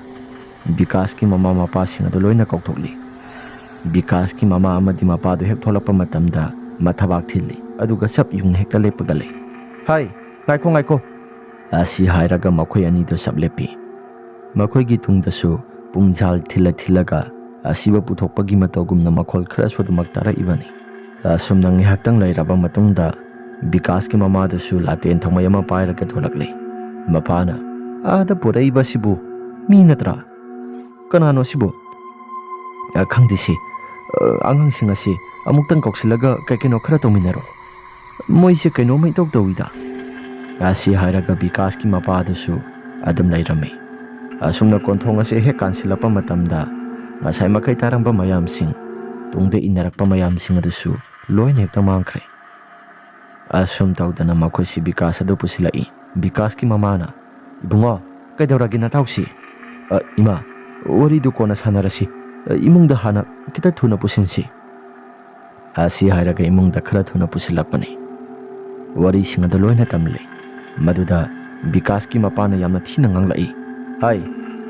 Vikas ki mama mapa singa do loina kokthokli. Vikas ki mama amadi mapa do hek tholakpa matamda mathabak thilli aduga sap yung hekta lepaga lei. Hai, ngaiko. Asi hairaga makhoi ani do sap lepi. Makhoi gi tungdasu pungjal thilaga asiba puthokpagi matawgumna makhol khara sodumak tara ibani. Asumna ngihaktang lairaba matungda Vikas ki mama dasu laten thangmayama pairaga tholakli. Mapana ada puraiba sibu mi natra. Kanano sibo? Khangdisi angangsing asi amuktang koksilaga kaikino khara tawminaro. Moise kaino mai tawida. Asi hairaga Vikas ki mapa dasu adum lairami. Asumna konthong asi hek kansilapa matamda ngasai makai tarangba mayamsing tungde inarakpa mayamsing adasu loin hekta mangkhre. Asum tawdana makhoi si Vikas adu pusilai. Vikas ki mamana ibungo kaidawragi na tawsi. Ima wari du kona sanarasi imungda hana kita thuna pusinsi. Asi hairaga imungda khara thuna pusilakpani. Wari singada loina tamle maduda Vikas ki mapana yamna thina nganglai. Hai,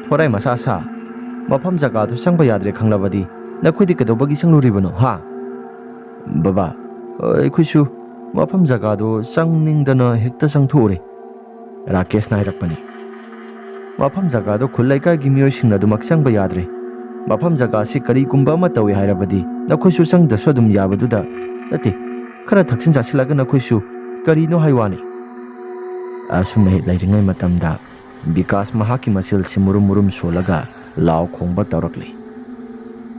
thorai masasa mafam jaga du sangba yadre khanglabadi nakhoi kadobagi sangluribano ha? Baba, aikhuisu mafam jaga du sangningdana hekta sangthore. Rakesh nairakpani. Mafam jaga do khulaikai gi miyoi singna du maksangba yadre. Mafam jaga si kari kumba ama tawi hairabadi nakhoisu sangda swadum yabaduda nate khara thaksin jasilaga nakhoisu kari no haiwani. Asumna hit lairingai matamda Vikas mahaki masil si murum solaga lao khongba tawrakli.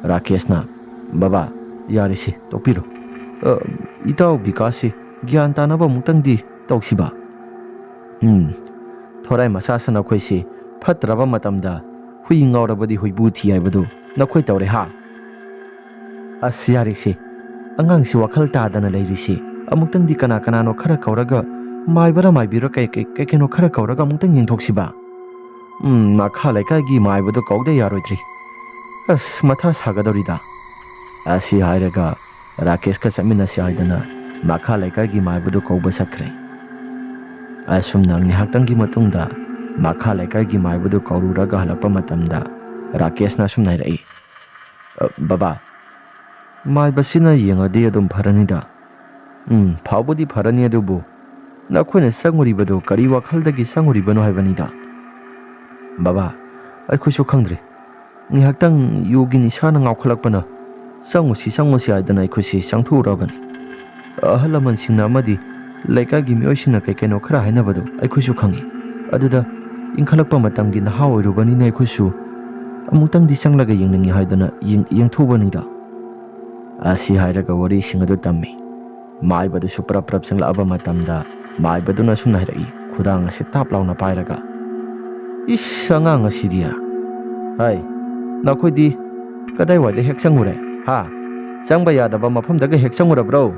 Rakesh na baba yarisi topiro. Itaw Vikas si gyan tanaba mutangdi tawsiba. Thorai masasa nakhoi si phatraba matamda hui ngaurabadi huibu thi haibadu nakhoi tawre ha. Asyari si angang si wakhal tadana leirisi amuktang di kana no khara kauraga maibara maibira kai no khara kauraga amuktang yengthoksiba. Makha laikai gi maibadu kaude yaroidri. As matha sagadorida. Asi hairaga Rakesh ka chaminasi haidana makha laikai gi maibadu kauba sakhre. Asum nang ni haktang gi matungda makha laikai gi maibadu kaururaga halakpa matamda Rakesh na sum nairai. Baba maibasina yengadi adum pharanida. Phawbudi pharani adubu nakhoi sanguribadu kari wakhalda gi sanguribano haibanida. Baba aikhusu khangdre ni haktang yogi ni sana ngawkhalakpana sangusi adana aikhusi sangthurabani. Ahalaman singna amadi laikai gi mioisina kaino khara hainabadu aikhusu khangi. Aduda ingkhalakpa matamgi naha oirubani na aikhusu amutang di sanglaga yengningi haidana yengthubanida. Asi hairaga wari singadu tammi. Maibadu supra prap sangla aba matamda maibadu na sumna hirai khudang ase tap launa pairaga. Ish angang asidia. Hai nakhoi di kadai wade hek sangure ha sangba yadaba mafam daga hek sangura bro.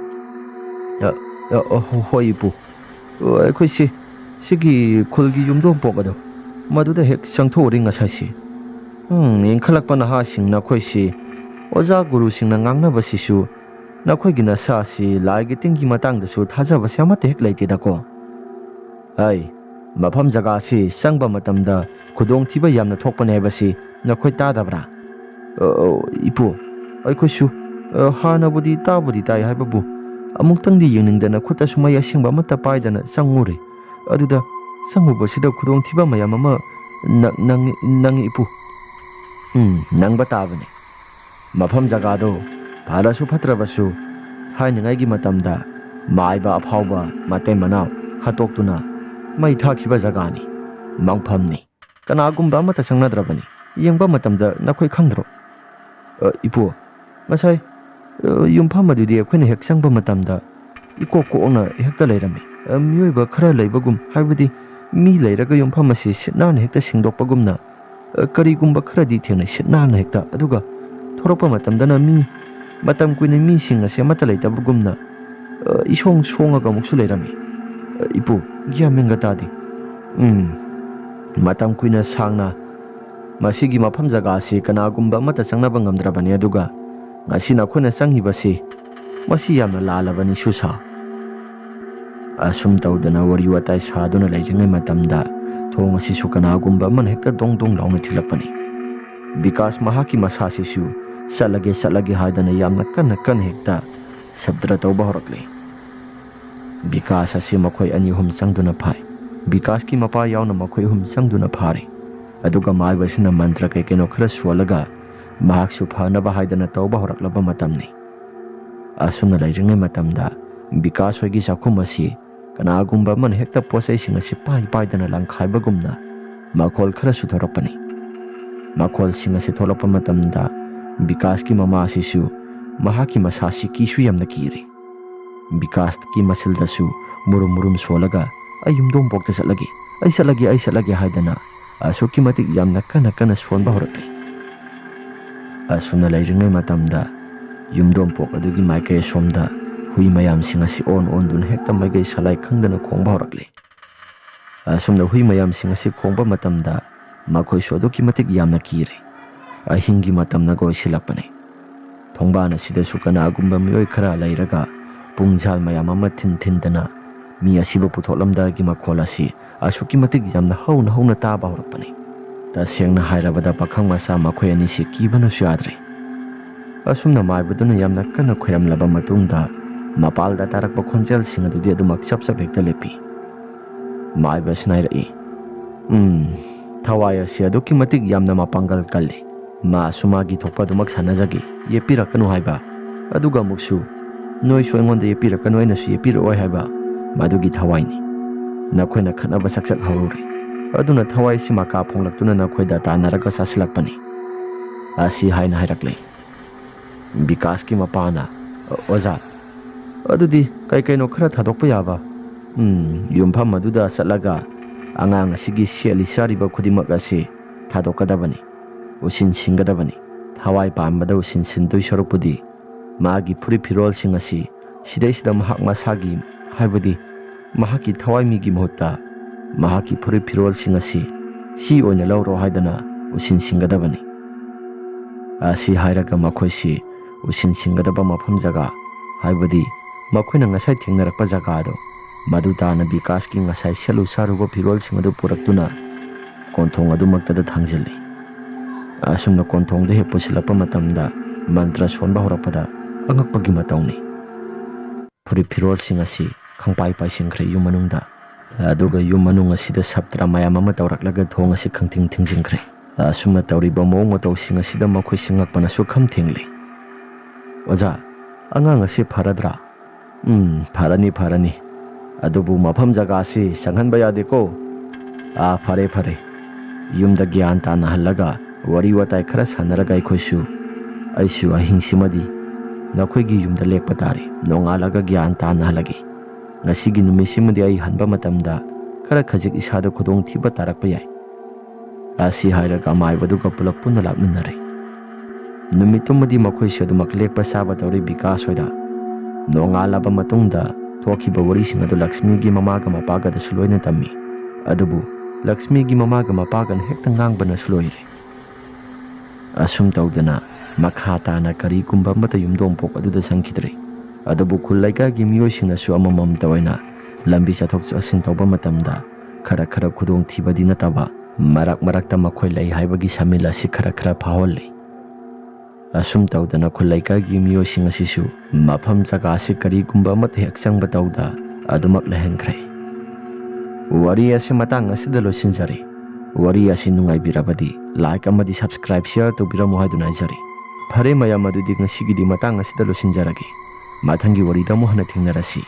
Hoi pu aikoi sigi khulgi yumdo pokado maduda hek sangthori ngasasi. Ingkhalakpa naha sing nakhoi si Oza guru sing nangang basisu nakhoi gina sa si laigi tinggi matang dasu thaja basi amate hek laite dako. Ai mafam jaga si sangba matamda khudong thiba yamna thokpane basi nakhoi ta dabra. Ipu aikoi su hana budi ta budi tai haibabu amuktang di yengningdana khuta sumai asingba mata paidana sangure aduda sangubasida khudong thiba mayam ama nang ipu nangba tabane. Mafam jagado pharasu phatrabasu thainingagi matamda maiba aphauba matay manau hatoktuna mai thakhiba jagani mangphamni kanagumba amata sangnadrabani yengba matamda nakhoi khangdro. Ipu ngasai yumpham adudi akhoi hek sangba matamda ikokona hekta leirami mioiba khara leibagum haibadi mi leiraga yumpham asi sitnana hekta singdokpagumna karigumba kharadi thengna sitnana hekta aduga thorakpa matamdana mi matam kuina mi sing ase amata leitabagumna isong songaga muksu leirami. Ipu gyamenga tadi. Matam kuina sangna masigi mafam jaga ase kanagumba amata sangnaba ngamdrabani aduga ngasi nakhona sanghibasi masi yamna lalabani susa. Asum tawdana wari watai saduna leiringai matamda thong asisu kanagumba man hekta dong launa thilakpani. Bikas mahaki masasisu salage haidana yamna kan hekta sabdra tawba horakle. Bikas asi makhoi ani hum sangduna phai. Bikas ki mapa yauna makhoi hum sangduna phare. Aduga maibasina mantra keno khara swalaga mahaksu phanaba haidana tawba horaklaba matamni. Asuna leiringai matamda Bikas hoigi sakhum asi kanagumba man hekta posai singa si paidana langkhaibagumna makhol khara suthorakpani. Makhol singa si tholakpa matamda Bikas ki mama asisu mahaki masasi kisu yamna kiri. Bikas ki masildasu murum solaga ayumdom pokta satlagi haidana asuki matik yamna kana sonba horakle. Asuna leiringai matamda yumdom pok adugi maikai somda hui mayam singa si on dun hekta maigai salai khangdana khongba horakle. Asumna hui mayam singa si khongba matamda makhoi su aduki matik yamna kire. Ahingi matamna go silakpane. Thongbana sidasu kanagumba mioi khara leiraga pungjal mayam ama thindana mi asiba puthoklamda gi makhol asi asuki matik yamna hauna taba horakpane. Tasengna hairabada pakhang masa makhoi ani si kibana su yadre. Asumna maibaduna yamna kana khoiramlaba matungda mapalda tarakpa khonjel singa dudi adumak chap hekta lepi. Maiba snairai. Thawai asi aduki matik yamna mapangal kalle. Ma sumagi thokpa dumak sanajagi yepirakanu haiba aduga muksu noi soingonda yepirakanu aina su yepiroi haiba madugi thawaini. Nakhoina khanaba saksak haururi aduna thawai sima ka phonglaktuna nakhoida tanaraga sasilakpani. Asi haina hairakle. Bikas ki mapana oza adudi kaino khara thadokpa yaba ꯌꯨꯝꯐꯝ ꯑꯗꯨꯗ ꯆꯠꯂꯒ ꯑꯉꯥꯡ ꯑꯁꯤꯒꯤ ꯁꯦꯠꯂꯤ ꯆꯥꯔꯤꯕ ꯈꯨꯗꯤꯡꯃꯛ ꯑꯁꯤ ꯊꯥꯗꯣꯛꯀꯗꯕꯅꯤ, ꯎꯁꯤꯟ ꯁꯤꯟꯒꯗꯕꯅꯤ꯫ ꯊꯋꯥꯏ ꯄꯥꯟꯕꯗ ꯎꯁꯤꯟ ꯁꯤꯟꯗꯣꯏ ꯁꯔꯨꯛꯄꯨꯗꯤ ꯃꯥꯒꯤ ꯐꯨꯔꯤꯠ ꯐꯤꯔꯣꯜꯁꯤꯡ ꯑꯁꯤ ꯁꯤꯗꯩꯁꯤꯗ ꯃꯍꯥꯛ ꯃꯁꯥꯒꯤ, ꯍꯥꯏꯕꯗꯤ ꯃꯍꯥꯛꯀꯤ ꯊꯋꯥꯏꯃꯤꯒꯤ ꯃꯍꯨꯠꯇ ꯃꯍꯥꯛꯀꯤ ꯐꯨꯔꯤꯠ ꯐꯤꯔꯣꯜꯁꯤꯡ ꯑꯁꯤ ꯁꯤ ꯑꯣꯏꯅ ꯂꯧꯔꯣ ꯍꯥꯏꯗꯅ ꯎꯁꯤꯟ ꯁꯤꯟꯒꯗꯕꯅꯤ꯫ ꯑꯁꯤ ꯍꯥꯏꯔꯒ ꯃꯈꯣꯏꯁꯤ ꯎꯁꯤꯟ ꯁꯤꯟꯒꯗꯕ ꯃꯐꯝ ꯖꯒꯥ, ꯍꯥꯏꯕꯗꯤ ꯃꯈꯣꯏꯅ ꯉꯁꯥꯏ ꯊꯦꯡꯅꯔꯛꯄ ꯖꯒꯥꯗꯣ, ꯃꯗꯨ ꯇꯥꯅ ꯕꯤꯀꯥꯁꯀꯤ ꯉꯁꯥꯏ ꯁꯦꯠꯂꯨ ꯆꯥꯔꯨꯕ ꯐꯤꯔꯣꯜꯁꯤꯡ ꯑꯗꯨ ꯄꯨꯔꯛꯇꯨꯅ ꯀꯣꯟꯊꯣꯡ ꯑꯗꯨꯃꯛꯇꯗ ꯊꯥꯡꯖꯤꯜꯂꯤ꯫ ꯑꯁꯨꯝꯅ ꯀꯣꯟꯊꯣꯡꯗ ꯍꯦꯛ ꯄꯨꯁꯤꯜꯂꯛꯄ ꯃꯇꯝꯗ ꯃꯟꯇ꯭ꯔ ꯁꯣꯟꯕ ꯍꯧꯔꯛꯄꯗ ꯑꯉꯛꯄꯒꯤ ꯃꯇꯧꯅꯤ꯫ ꯐꯨꯔꯤꯠ ꯐꯤꯔꯣꯜꯁꯤꯡ ꯑꯁꯤ ꯈꯪꯄꯥꯏ ꯄꯥꯏꯁꯤꯟꯈ꯭ꯔꯦ ꯌꯨꯝ ꯃꯅꯨꯡꯗ, ꯑꯗꯨꯒ ꯌꯨꯝ ꯃꯅꯨꯡ ꯑꯁꯤꯗ ꯁꯞꯇ꯭ꯔ ꯃꯌꯥꯝ ꯑꯃ ꯇꯧꯔꯛꯂꯒ ꯊꯣꯡ ꯑꯁꯤ ꯈꯪꯊꯤꯡ ꯊꯤꯡꯖꯤꯟꯈ꯭ꯔꯦ꯫ ꯑꯁꯨꯝꯅ ꯇꯧꯔꯤꯕ ꯃꯑꯣꯡ ꯃꯇꯧꯁꯤꯡ ꯑꯁꯤꯗ ꯃꯈꯣꯏꯁꯤ ꯉꯛꯄꯅ ꯁꯨꯛꯈꯝ ꯊꯦꯡꯂꯤ꯫ "ꯑꯣꯖꯥ, ꯑꯉꯥꯡ ꯑꯁꯤ ꯐꯔꯗ꯭ꯔꯥ?" "ꯐꯔꯅꯤ ꯐꯔꯅꯤ, ꯑꯗꯨꯕꯨ ꯃꯐꯝ ꯖꯒꯥꯁꯤ ꯆꯪꯍꯟꯕ ꯌꯥꯗꯦꯀꯣ." "ꯐꯔꯦ ꯐꯔꯦ, ꯌꯨꯝꯗ ꯒ꯭ꯌꯥꯟ ꯇꯥꯅꯍꯜꯂꯒ ꯋꯥꯔꯤ ꯋꯥꯇꯥꯏ ꯈꯔ ꯁꯥꯟꯅꯔꯒ ꯑꯩꯁꯨ ꯑꯍꯤꯡꯁꯤꯃꯗꯤ ꯅꯈꯣꯏꯒꯤ ꯌꯨꯝꯗ ꯂꯦꯛꯄ ꯇꯥꯔꯦ꯫ ꯅꯣꯡꯉꯥꯜꯂꯒ ꯒ꯭ꯌꯥꯟ ꯇꯥꯅꯍꯜꯂꯒꯦ꯫ ꯉꯁꯤꯒꯤ ꯅꯨꯃꯤꯠꯁꯤꯃꯗꯤ ꯑꯩ ꯍꯟꯕ ꯃꯇꯝꯗ ꯈꯔ ꯈꯖꯤꯛ ꯏꯁꯥꯗ ꯈꯨꯗꯣꯡꯊꯤꯕ ꯇꯥꯔꯛꯄ ꯌꯥꯏ." ꯑꯁꯤ ꯍꯥꯏꯔꯒ ꯑꯃꯥꯏꯕꯗꯨꯒ ꯄꯨꯂꯞ ꯄꯨꯟꯅ ꯂꯥꯛꯃꯤꯟꯅꯔꯦ꯫ ꯅꯨꯃꯤꯠꯇꯨꯃꯗꯤ ꯃꯈꯣꯏꯁꯤ ꯑꯗꯨꯃꯛ ꯂꯦꯛꯄ ꯆꯥꯕ ꯇꯧꯔꯦ ꯕꯤꯀꯥꯁ ꯍꯣꯏꯗ꯫ ꯅꯣꯡꯉꯥꯜꯂꯕ ꯃꯇꯨꯡꯗ ꯊꯣꯛꯈꯤꯕ ꯋꯥꯔꯤꯁꯤꯡ ꯑꯗꯨ ꯂꯛꯁꯃꯤꯒꯤ ꯃꯃꯥꯒ ꯃꯄꯥꯒꯗꯁꯨ ꯂꯣꯏꯅ ꯇꯝꯃꯤ꯫ ꯑꯗꯨꯕꯨ ꯂꯛꯁꯃꯤꯒꯤ ꯃꯃꯥꯒ ꯃꯄꯥꯒꯅ ꯍꯦꯛꯇ ꯉꯥꯡꯕꯅꯁꯨ ꯂꯣꯏꯔꯦ꯫ ꯑꯁꯨꯝ ꯇꯧꯗꯅ ꯃꯈꯥ ꯇꯥꯅ ꯀꯔꯤꯒꯨꯝꯕ ꯑꯃꯠꯇ ꯌꯨꯝꯊꯣꯡꯄꯣꯛ ꯑꯗꯨꯗ ꯆꯪꯈꯤꯗ꯭ꯔꯦ꯫ ꯑꯗꯨꯕꯨ ꯈꯨꯜ ꯂꯩꯀꯥꯏꯒꯤ ꯃꯤꯑꯣꯏꯁꯤꯡꯅꯁꯨ ꯑꯃꯃꯝꯇ ꯑꯣꯏꯅ ꯂꯝꯕꯤ ꯆꯠꯊꯣꯛ ꯆꯠꯁꯤꯟ ꯇꯧꯕ ꯃꯇꯝꯗ ꯈꯔ ꯈꯨꯗꯣꯡꯊꯤꯕꯗꯤ ꯅꯠꯇꯕ ꯃꯔꯛ ꯃꯔꯛꯇ ꯃꯈꯣꯏ ꯂꯩ ꯍꯥꯏꯕꯒꯤ ꯁꯃꯤꯜ ꯑꯁꯤ ꯈꯔ ꯐꯥꯎꯍꯜꯂꯤ꯫ ꯑꯁꯨꯝ ꯇꯧꯗꯅ ꯈꯨꯜ ꯂꯩꯀꯥꯏꯒꯤ ꯃꯤꯑꯣꯏꯁꯤꯡ ꯑꯁꯤꯁꯨ ꯃꯐꯝ ꯖꯒꯥꯁꯤ ꯀꯔꯤꯒꯨꯝꯕ ꯑꯃꯠꯇ ꯍꯦꯛ ꯆꯪꯕ ꯇꯧꯗ ꯑꯗꯨꯃꯛ ꯂꯩꯍꯟꯈ꯭ꯔꯦ꯫ ꯋꯥꯔꯤ ꯑꯁꯤ ꯃꯇꯥꯡ ꯑꯁꯤꯗ ꯂꯣꯏꯁꯤꯟꯖꯔꯦ꯫ ꯋꯥꯔꯤ ꯑꯁꯤ ꯅꯨꯡꯉꯥꯏꯕꯤꯔꯕꯗꯤ ꯂꯥꯏꯛ ꯑꯃꯗꯤ ꯁꯕꯁꯀ꯭ꯔꯥꯏꯕ ꯁꯤꯌꯔ ꯇꯧꯕꯤꯔꯝꯃꯨ ꯍꯥꯏꯗꯨꯅ ꯍꯥꯏꯖꯔꯤ꯫ ꯐꯔꯦ ꯃꯌꯥꯝ, ꯑꯗꯨꯗꯤ ꯉꯁꯤꯒꯤꯗꯤ ꯃꯇꯥꯡ ꯑꯁꯤꯗ ꯂꯣꯏꯁꯤꯟꯖꯔꯒꯦ꯫ ꯃꯊꯪꯒꯤ ꯋꯥꯔꯤꯗ ꯑꯃꯨꯛ ꯍꯟꯅ ꯊꯦꯡꯅꯔꯁꯤ꯫